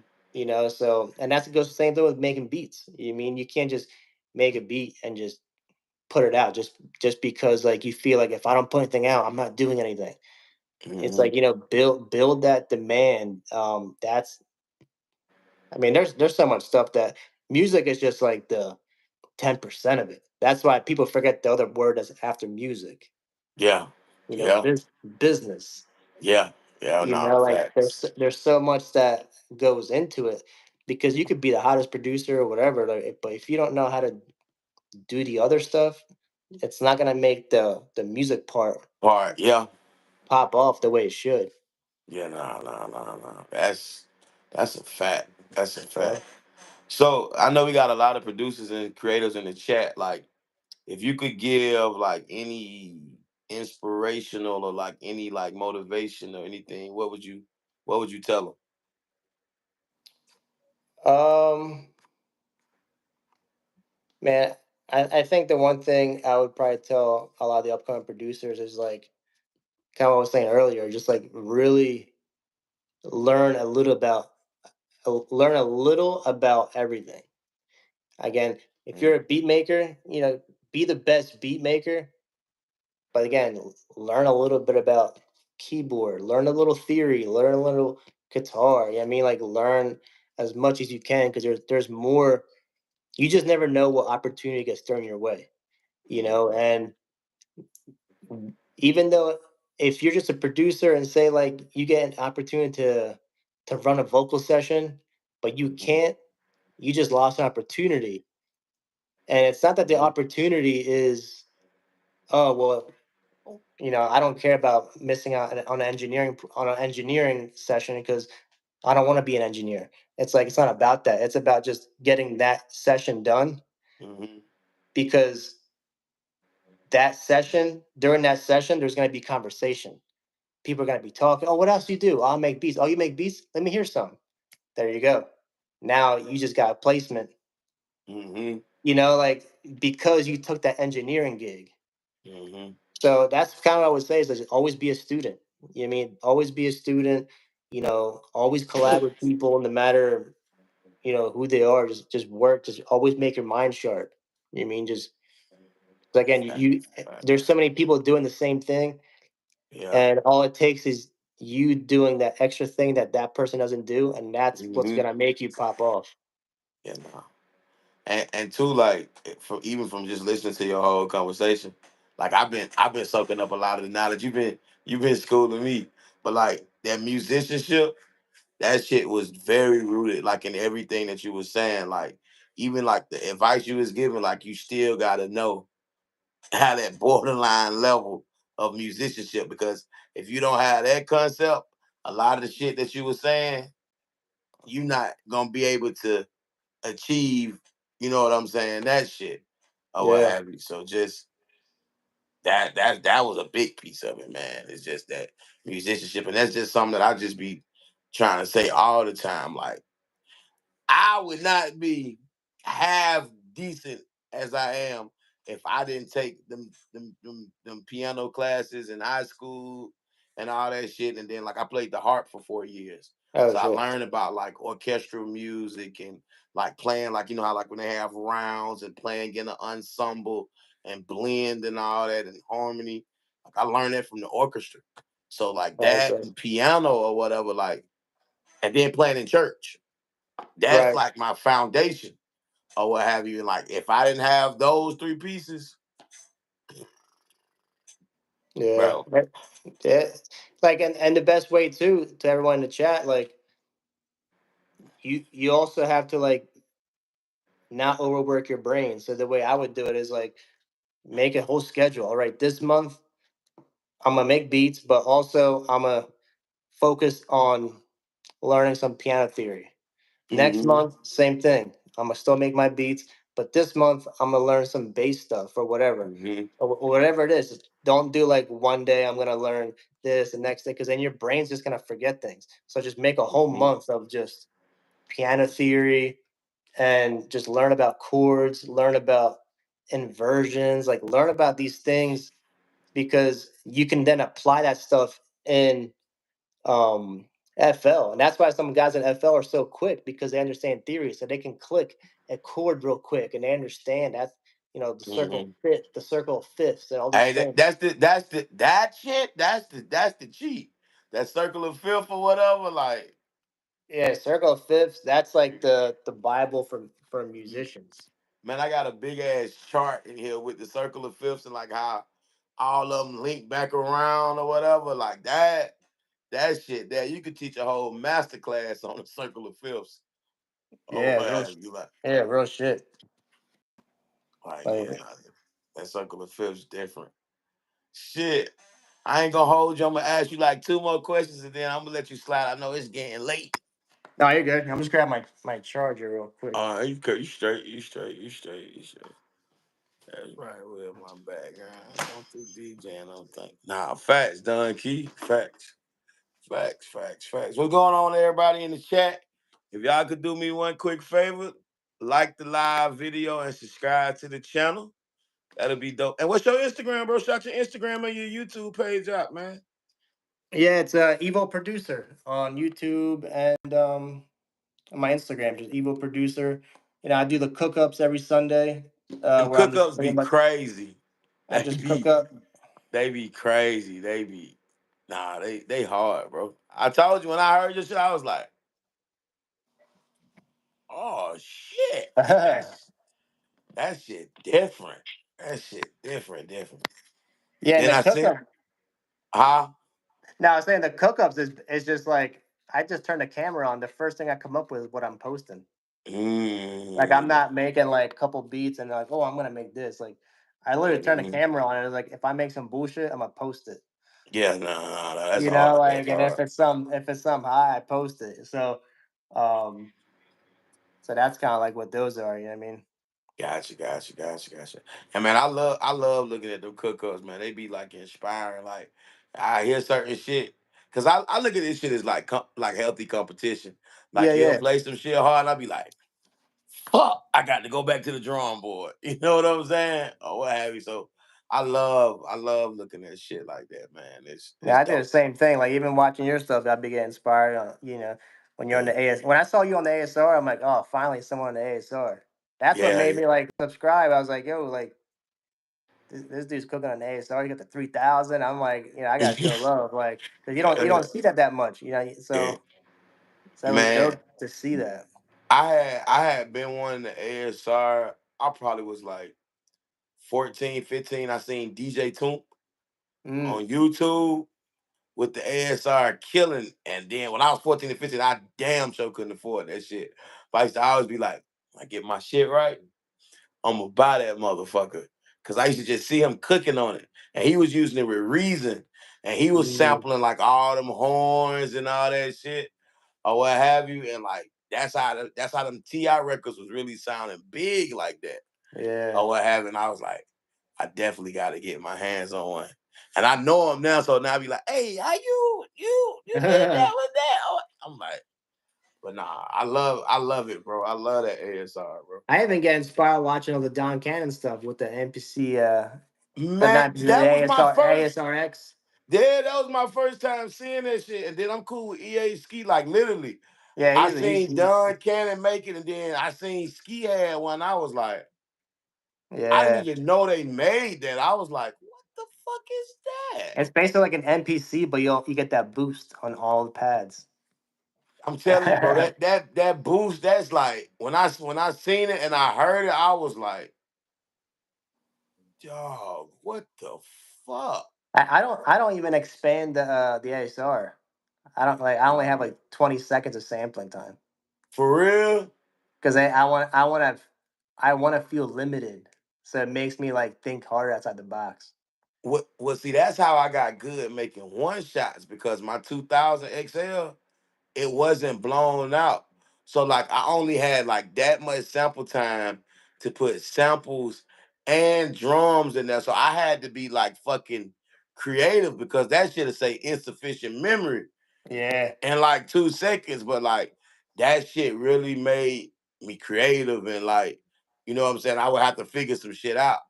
So and that's goes the same thing with making beats. You mean you can't just make a beat and just put it out just because like you feel like if I don't put anything out, I'm not doing anything. It's Hmm. like, build that demand. That's I mean, there's so much stuff that music is just like the 10% of it. That's why people forget the other word that's after music. Yeah. Yeah. Business. Yeah. Yeah. No Like facts. there's so much that goes into it because you could be the hottest producer or whatever, like, but if you don't know how to do the other stuff, it's not gonna make the music part Part. Yeah. pop off the way it should. Yeah. No. No. No. No. That's a fact. That's a Yeah. fact. So I know we got a lot of producers and creators in the chat. Like, if you could give like any inspirational or like any like motivation or anything, what would you tell them? Um, Man, I think the one thing I would probably tell a lot of the upcoming producers is like kind of what I was saying earlier, just like really learn a little about learn a little about everything. Again, if you're a beat maker, be the best beat maker. But again, learn a little bit about keyboard, learn a little theory, learn a little guitar. I mean, like learn as much as you can because there's more. You just never know what opportunity gets thrown your way. And even though if you're just a producer and say like you get an opportunity to run a vocal session, but you Mhm. can't, you just lost an opportunity. And it's not that the Mhm. opportunity is, oh well, I don't care about missing out on an engineering session because I don't want to be an engineer. It's like it's not about that. It's about just getting that session done Mhm. because during that session, there's going to be conversation. People are going to be talking. Oh, what else do you do? I'll make beats. Oh, you make beats? Let me hear some. There you go. Now you just got a placement, Mhm. like because you took that engineering gig. Mhm. So that's kind of what I would say is just always be a student. You know what I mean? Always be a student, always collab with people no matter. who they are. Just work. Just always make your mind sharp. You know what I mean? Just again, there's so many people doing the same thing, Yeah. and all it takes is you doing that extra thing that that person doesn't do, and that's what's Hmm. gonna make you pop off. Yeah, no. And two, like from even from just listening to your whole conversation, like I've been soaking up a lot of the knowledge you've been schooling me, but like that musicianship, that shit was very rooted, like in everything that you was saying, like even like the advice you was giving, like you still got to know how that borderline level of musicianship, because if you don't have that concept, a lot of the shit that you was saying, you're not gonna be able to achieve, you know what I'm saying, that shit or what Yeah, have you. So just that was a big piece of it, man. It's just that musicianship, and that's just something that I just be trying to say all the time. Like I would not be half decent as I am if I didn't take them piano classes in high school and all that shit. And then like I played the harp for 4 years. that So was I it. learned about like orchestral music and like playing, like you know how like when they have rounds and playing in an ensemble and blend and all that and harmony. Like I learned that from the orchestra. So like That was that it. and piano or whatever, like, and then playing in church, that's Right. like my foundation or what have you. And like if I didn't have those three pieces, Yeah. bro. Yeah. Like, and the best way too, to everyone in the chat, like you also have to like not overwork your brain. So the way I would do it is like make a whole schedule. All right, this month I'm gonna make beats, but also I'm gonna focus on learning some piano theory. Next Mm-hmm. month, same thing. I'm gonna still make my beats, but this month I'm gonna learn some bass stuff or whatever, Mm-hmm. or whatever it is. Don't do like one day I'm gonna learn this, the next day, because then your brain's just gonna forget things. So just make a whole Mm-hmm. month of just piano theory and just learn about chords, learn about inversions, like learn about these things because you can then apply that stuff in um, FL, and that's why some guys in FL are so quick because they understand theory, so they can click a chord real quick, and they understand that the circle Mm-hmm. fit, the circle of fifths, and all these Hey, things. that shit. That's the cheat. That circle of fifth or whatever. Like, Yeah, circle of fifths. That's like the Bible for musicians. man, I got a big ass chart in here with the circle of fifths and like how all of them link back around or whatever. Like that. That shit. That you could teach a whole master class on the circle of fifths or Yeah, what real. have you. Yeah, real shit. Like yeah, Like, nah, that circle of fifths different. Shit. I ain't gonna hold you. I'm gonna ask you like two more questions and then I'm gonna let you slide. I know it's getting late. no, you're good. I'm just grabbing my charger real quick. You straight, you straight. That's right with my background. Don't do DJ, I don't think. Nah, facts, Don Key. Facts. What's going on, everybody in the chat? If y'all could do me one quick favor, like the live video and subscribe to the channel. That'll be dope. And what's your Instagram, bro? Shout your Instagram and your YouTube page out, man. Yeah, it's Evo Producer on YouTube and on my Instagram, just Evo Producer. I do the cook-ups every Sunday, Them where I'm just cook-ups pretty be much crazy. I They just cook be up. they be crazy. They be nah, they hard, bro. I told you when I heard your shit, I was like, oh shit. That shit different. That shit different. Yeah, and Then the I seen cook-up. huh? Now I was saying the cook-ups is just like I just turn the camera on. The first thing I come up with is what I'm posting. Like I'm Mm, not making like a couple beats and like, oh, I'm gonna make this. Like I literally turn the mhm. camera on and it's like if I make some bullshit, I'm gonna post it. Yeah, nah, that's hard. That's Like, and hard. if it's some high, I post it. Um, so that's kind of like what those are. You know what I mean? Gotcha. And man, I love looking at them cook-ups, man. They be like inspiring. Like I hear certain shit. Cause I look at this shit as like like healthy competition. Yeah, Like you'll yeah. play some shit hard, and I'll be like, fuck, I got to go back to the drawing board. You know what I'm saying? Or what have you. So I love looking at shit like that, man. It's Yeah, I do the dope. same thing. Like even watching your stuff, I be getting inspired. when you're on the AS. When I saw you on the ASR, I'm like, oh, finally someone on the ASR. That's what Yeah, made yeah. me like subscribe. I was like, yo, like this dude's cooking on the ASR. He got the 3,000. I'm like, I gotta show love, like, because you don't see that much, Yeah. So that was Man, dope to see that. I had been wanting the ASR. I probably was like 14, 15. I seen DJ Toomp Mm, on YouTube with the ASR killing. And then when I was 14 and 15, I damn sure couldn't afford that shit. But I used to always be like, when I get my shit right, I'm gonna buy that motherfucker. Cause I used to just see him cooking on it. And he was using it with reason. And he was mm, sampling like all them horns and all that shit or what have you. And like that's how them T.I. records was really sounding big like that. yeah. Or what have you. And I was like, I definitely gotta get my hands on one. And I know him now, so now I be like, hey, how you did that with that? Oh, I'm like, but nah, I love it, bro. I love that ASR, bro. I even get inspired watching all the Don Cannon stuff with the NPC, Man, not the that was my ASR, first. ASRX. Yeah, that was my first time seeing that shit. And then I'm cool with EA Ski. Like literally, Yeah, I he's seen Don Cannon make it, and then I seen Ski had one. I was like, I didn't yeah. even know they made that. I was like, what the fuck is that? It's basically like an NPC, but you get that boost on all the pads. I'm telling you, bro, that boost, that's like when I seen it and I heard it, I was like, dog, what the fuck? I don't even expand the ASR. I only have like 20 seconds of sampling time For real? because I want to feel limited, so it makes me like think harder outside the box. What well, see, that's how I got good making one shots because my 2000 XL, it wasn't blown out. So like I only had like that much sample time to put samples and drums in there. So I had to be like fucking creative because that should have say insufficient memory Yeah, in like 2 seconds. But like that shit really made me creative and like, you know what I'm saying? I would have to figure some shit out.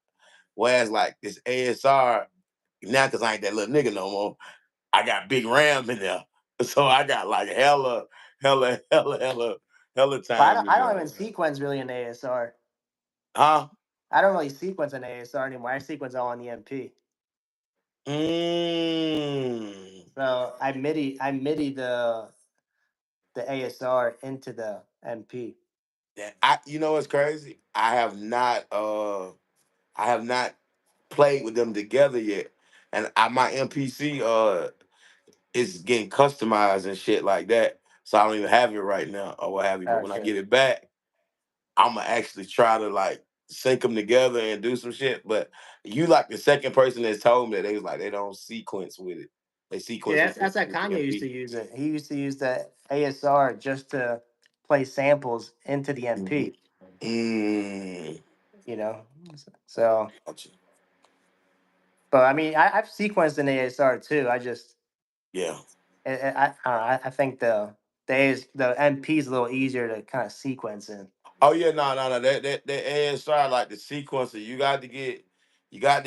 Whereas like this ASR, now because I ain't that little nigga no more, I got big RAM in there. So I got like hella but I time don't, in I don't there. even sequence really in ASR. Huh? I don't really sequence in ASR anymore. I sequence all on the MP. Mm. So I MIDI the ASR into the MP. You know what's crazy? I have not played with them together yet. And my MPC is getting customized and shit like that. So I don't even have it right now or what have you. But when I Okay. get it back, I'm gonna actually try to like sync them together and do some shit. But you like the second person that's told me that they was like they don't sequence with it. They sequence Yeah, with that's the that's how with the Kanye used to MP. use it. He used to use the ASR just to play samples into the Mhm. MP. Mm. You know, so Gotcha. but I mean, I've sequenced in ASR too. I just Yeah. I think the MP is a little easier to kind of sequence in. Oh yeah, no. That ASR like the sequencer. You got to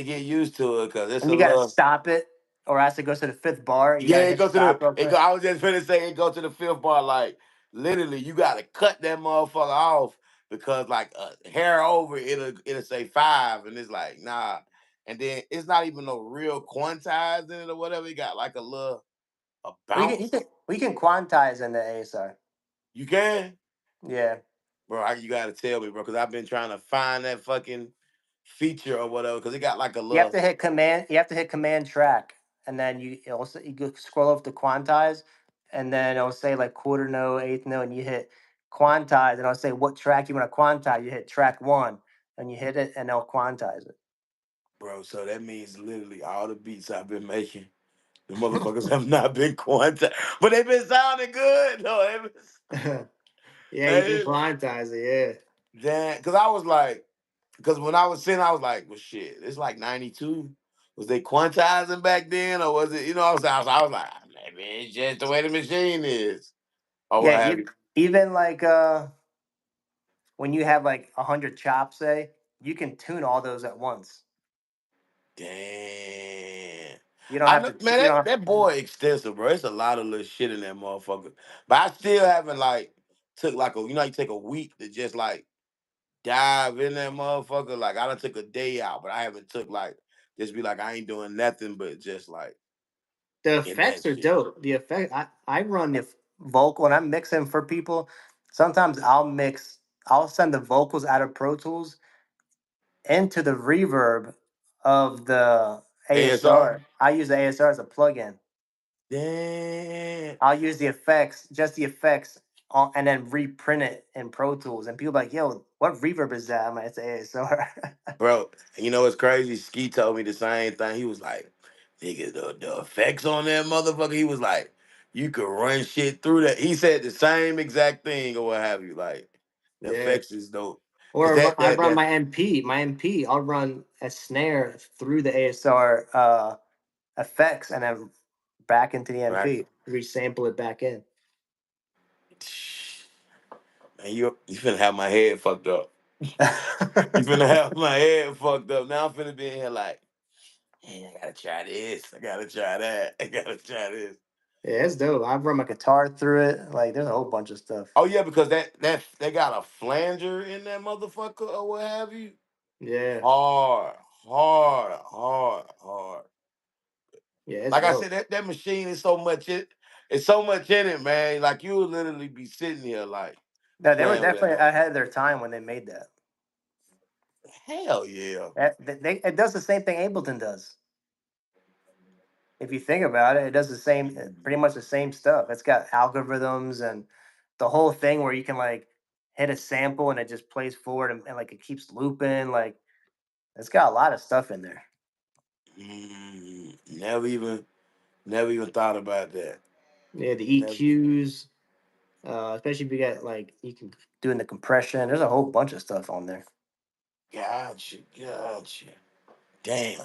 get used to it because it's And a you gotta little. stop it, or as it goes to the fifth bar, you Yeah, gotta it hit go to the. stop real It go. quick. I was just gonna say it go to the fifth bar. Like literally, you got to cut that motherfucker off because like hair over it'll say five, and it's like nah. And then it's not even no real quantize in it or whatever. It got like a We can you bounce. can we can quantize in the ASR. You can, Yeah, bro. You got to tell me, bro, because I've been trying to find that fucking feature or whatever because it got like a you have little. to hit command. You have to hit command track, and then you go scroll over to quantize, and then it'll say like quarter note, eighth note, and you hit quantize, and it'll say what track you want to quantize. You hit track one, and you hit it, and it'll quantize Bro, so that means literally all the beats I've been making, the motherfuckers have not been quantized, but they've been sounding good though. it. Yeah, you can They, quantize it. then, cause I was like, cause when I was sitting, I was like, well, shit, it's like 92. Was they quantizing back then, or was it? You know, I was like, maybe it's just the way the machine is, or what Yeah, have you. even like when you have like 100 chops, say you can tune all those at once. Damn. You don't I have know, to. man. You don't That have that boy extensive, bro. It's a lot of little shit in that motherfucker. But I still haven't like took like a how you take a week to just like dive in that motherfucker. Like I done took a day out, but I haven't took like just be like I ain't doing nothing but just like the in that effects are shit. dope. The effect I run the vocal and I'm mixing for people. Sometimes I'll send the vocals out of Pro Tools into the reverb of the ASR. ASR. I use the ASR as a plugin. Damn, I'll use the effects, just the effects, and then reprint it in Pro Tools. And people are like, yo, what reverb is that? I'm like, it's ASR. bro. And you know what's crazy? Ski told me the same thing. He was like, "Nigga, the effects on that motherfucker." He was like, "You could run shit through that." He said the same exact thing or what have you. Like the Yeah. effects is dope. Cause Or that I that run that my MP. My MP, I'll run a snare through the ASR effects and then back into the right. MP, resample it back in. Man, you finna have my head fucked up. You finna have my head fucked up. Now I'm finna be in here like, man, I gotta try this. I gotta try that. I gotta try this. Yeah, it's dope. I've run my guitar through it. Like, there's a whole bunch of stuff. Oh yeah, because that they got a flanger in that motherfucker or what have you. Yeah. Hard, hard, hard, hard. Yeah, it's Like I dope. said, that machine is so much it's so much in it, man. Like you would literally be sitting here like No, they were playing with that definitely motherfucker. ahead of their time when they made that. Hell yeah. It does the same thing Ableton does. If you think about it, it does the same, pretty much the same stuff. It's got algorithms and the whole thing where you can like hit a sample and it just plays forward and like it keeps looping. Like it's got a lot of stuff in there. Never even thought about that. Yeah, the Never. EQs, especially if you got like you can do in the compression. There's a whole bunch of stuff on there. Gotcha. Damn.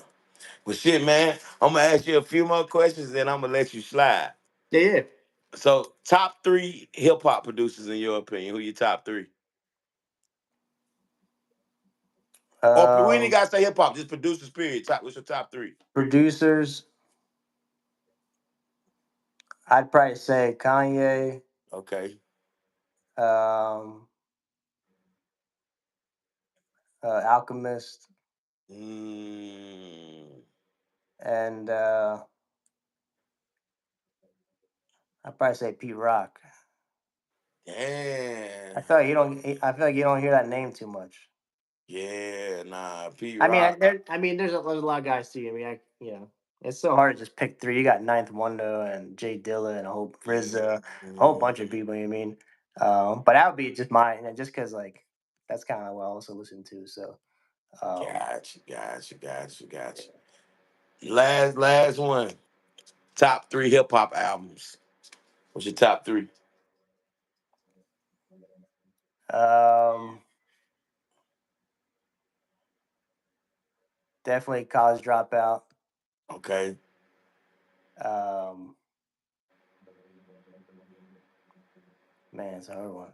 Well, shit, man. I'm gonna ask you a few more questions, then I'm gonna let you slide. Yeah, yeah. So, top three hip hop producers in your opinion? Who your top three? Or we ain't Um, gotta say hip hop, just producers. Period. What's your top three? Producers, I'd probably say Kanye, Okay. um, Alchemist, Mm, and I'd probably say Pete Rock. damn. I feel like you don't hear that name too much. Yeah. Nah. Pete I mean, Rock. there's a lot of guys too. I mean, it's so hard to just pick three. You got Ninth Wonder and Jay Dilla and a whole RZA, a whole bunch of Mm, people. You mean, but that would be just mine, and just because like that's kind of what I also listen to. So, um, gotcha. Last one. Top three hip hop albums. What's your top three? um, definitely College Dropout. Okay. Um, man, it's a hard one.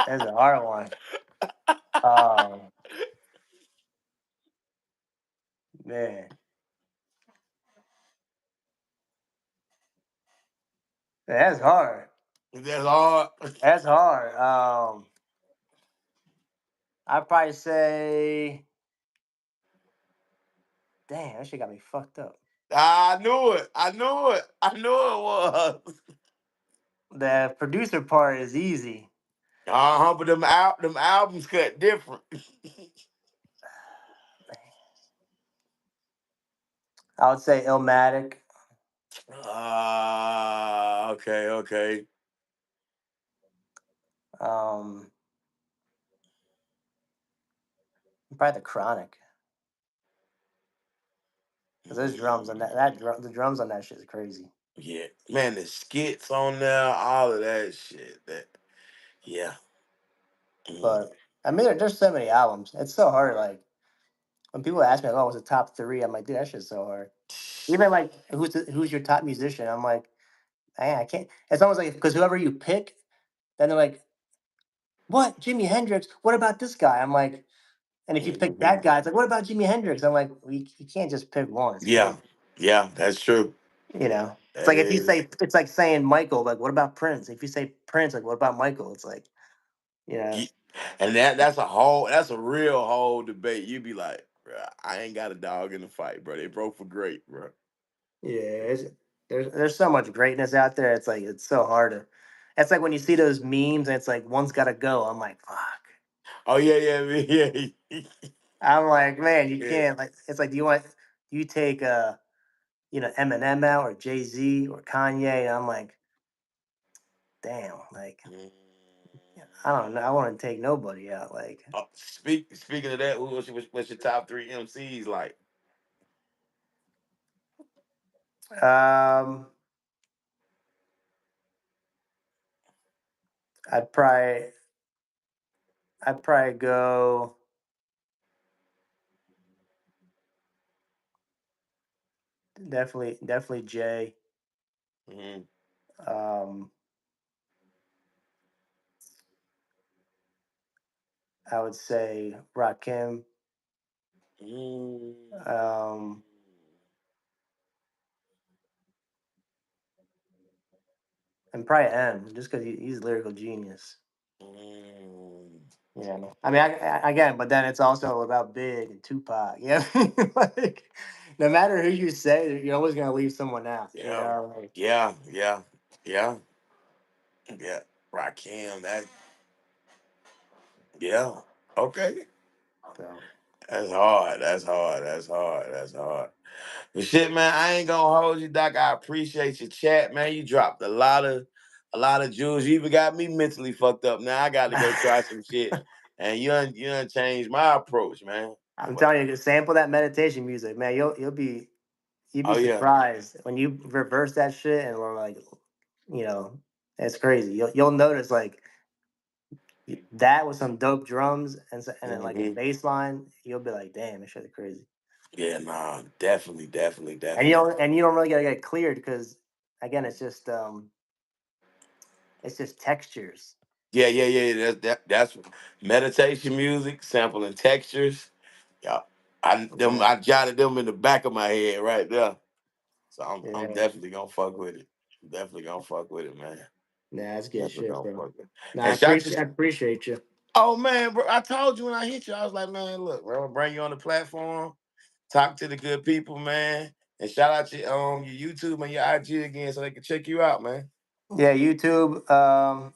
That's a hard one. Um, man, that's hard. That's hard. That's hard. I'd probably say, damn, that shit got me fucked up. I knew it. I knew it was. The producer part is easy. But them albums cut different. I would say Illmatic. Okay. Um, Probably the Chronic. Cause those drums on the drums on that shit is crazy. Yeah, man, the skits on there, all of that shit. Yeah. Mm. But I mean, there's so many albums. It's so hard. Like when people ask me, like, "Oh, what's the top three?" I'm like, "Dude, that shit's so hard." Even like, who's your top musician? I'm like, man, I can't. It's almost like because whoever you pick, then they're like, "What? Jimi Hendrix? What about this guy?" I'm like, And if you pick Hmm. that guy, it's like, what about Jimi Hendrix? I'm like, you can't just pick one. It's Yeah, crazy. yeah, that's true. You know, it's That like if you is. say it's like saying Michael, like what about Prince? If you say Prince, like what about Michael? It's like, yeah, Ye- And that's a real whole debate. You be like, "Bruh, I ain't got a dog in the fight, bro. They broke for great, bro. yeah. There's so much greatness out there. It's like it's so hard to. It's like when you see those memes and it's like one's got to go. I'm like, fuck. Oh yeah, yeah, yeah, I'm like, man, you yeah. can't like. It's like, do you take Eminem out or Jay Z or Kanye? And I'm like, damn, like Mm. I don't know. I want to take nobody out. Like, Speaking of that, what's your top three MCs like? um, I'd probably I'd probably go definitely Jay. Mm-hmm. Um, I would say Rakim. Mm. Um, and probably M, just because he's a lyrical genius. Mm. Yeah, I mean, again, but then it's also about Big and Tupac. Yeah, like no matter who you say, you're always gonna leave someone out. You Yeah, know, like, yeah, yeah, yeah. Rakim, that yeah. Okay. so. That's hard. That's hard. That's hard. That's hard. But shit, man, I ain't gonna hold you, Doc. I appreciate your chat, man. You dropped a lot of jewels. You even got me mentally fucked up. Now I got to go try some shit, and you done changed my approach, man. I'm But telling you, sample that meditation music, man. You'd be oh yeah, surprised when you reverse that shit and we're like, you know, it's crazy. You'll notice like that with some dope drums and then like a hmm bass line, you'll be like, damn, this shit is crazy. yeah, nah, definitely, definitely, And definitely. you don't really gotta get it cleared because again, it's just textures. Yeah, yeah, yeah. That's meditation music, sampling textures. Yeah, Yeah, I jotted them in the back of my head right there. So I'm yeah. definitely gonna fuck with it. Definitely gonna fuck with it, man. Nah, that's good Definitely shit, gonna bro. fuck with it. Nah, And shout to I appreciate you. oh man, bro. I told you when I hit you, I was like, man, look, bro, I'm gonna bring you on the platform, talk to the good people, man. And shout out your YouTube and your IG again so they can check you out, man. Yeah, YouTube,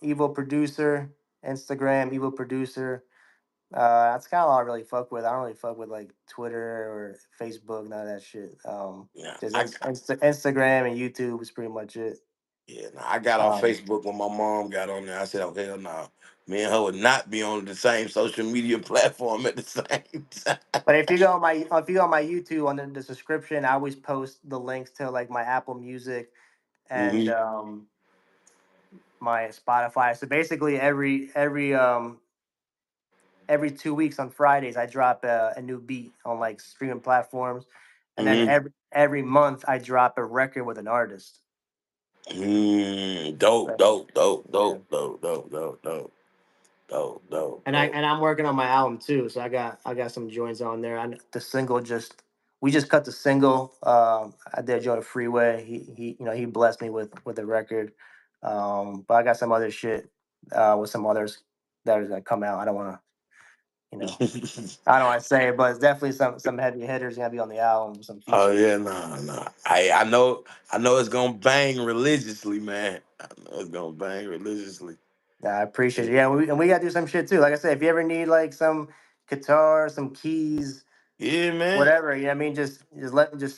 Evil Producer, Instagram, Evil Producer. That's kind of all I really fuck with. I don't really fuck with like Twitter or Facebook, none of that shit. Yeah, Just Instagram and YouTube is pretty much it. I got off Um, Facebook when my mom got on there. I said, oh hell no. Me and her would not be on the same social media platform at the same time. but if you go on my YouTube under the subscription, I always post the links to like my Apple Music and Hmm. my Spotify. So basically, every 2 weeks on Fridays, I drop a new beat on like streaming platforms, and then Hmm. every month I drop a record with an artist. Dope, So, dope, dope, yeah. dope, dope, dope, dope, dope, dope, dope, dope. And I'm working on my album too, so I got some joints on there. The single just we just cut the single. I did Joe the Freeway. He blessed me with the record. But I got some other shit with some others that are gonna come out. I don't want to you know I don't want to say it, but it's definitely some heavy hitters gonna be on the album, some Oh features. yeah, no. I know it's gonna bang religiously, man. I know it's gonna bang religiously. Yeah, I appreciate it. Yeah, and we gotta do some shit too. Like I said, if you ever need like some guitar, some keys, Yeah, man. whatever, you know what I mean, just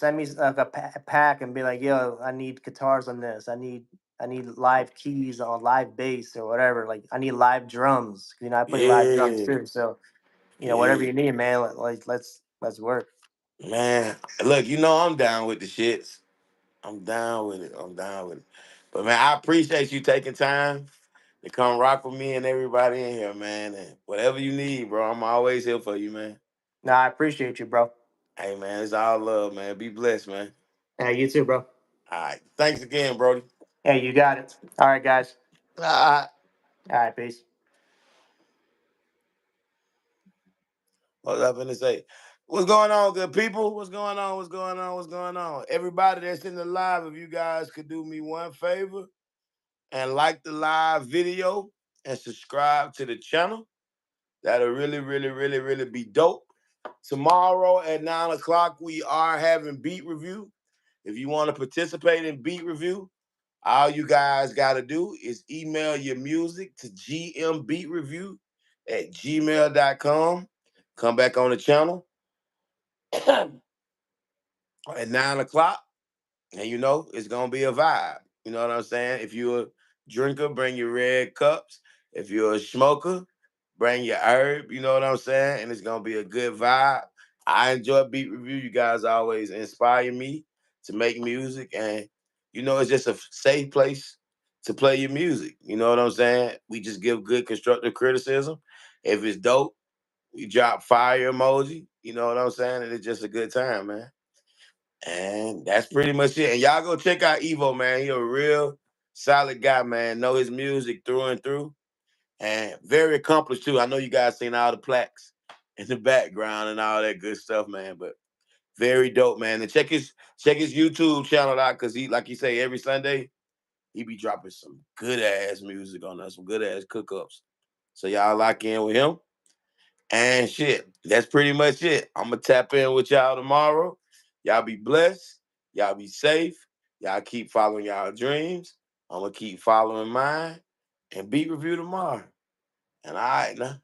send me like a pack and be like, yo, I need guitars on this. I need live keys on live bass or whatever. Like I need live drums. I play live drums Yeah, too. So whatever yeah, you need, man. Let's work. man. Look, I'm down with the shits. I'm down with it. I'm down with it. But man, I appreciate you taking time to come rock with me and everybody in here, man. And whatever you need, bro, I'm always here for you, man. Nah, I appreciate you, bro. Hey, man, it's all love, man. Be blessed, man. Yeah, you too, bro. All right. Thanks again, Brody. Yeah, you got it. All right, guys. All right. All right, peace. What was I finna say? What's going on, good people? What's going on? What's going on? What's going on? Everybody that's in the live, if you guys could do me one favor and like the live video and subscribe to the channel, that'll really, really, really, really be dope. Tomorrow at 9 o'clock, we are having beat review. If you want to participate in beat review, all you guys got to do is email your music to gmbeatreview@gmail.com. Come back on the channel at 9 o'clock, and you know it's gonna be a vibe. You know what I'm saying? If you're a drinker, bring your red cups. If you're a smoker, bring your herb. You know what I'm saying? And it's gonna be a good vibe. I enjoy beat review. You guys always inspire me to make music, and you know it's just a safe place to play your music. You know what I'm saying? We just give good constructive criticism. If it's dope, we drop fire emoji. You know what I'm saying? And it's just a good time, man. And that's pretty much it. And y'all go check out Evo, man. He a real solid guy, man. Know his music through and through. And very accomplished too. I know you guys seen all the plaques in the background and all that good stuff, man. But very dope, man. And check his YouTube channel out, because he, like you say, every Sunday he be dropping some good ass music on us, some good ass cook-ups. So y'all lock in with him. And shit, that's pretty much it. I'm gonna tap in with y'all tomorrow. Y'all be blessed. Y'all be safe. Y'all keep following y'all dreams. I'm gonna keep following mine. And beat review tomorrow. And all right, now.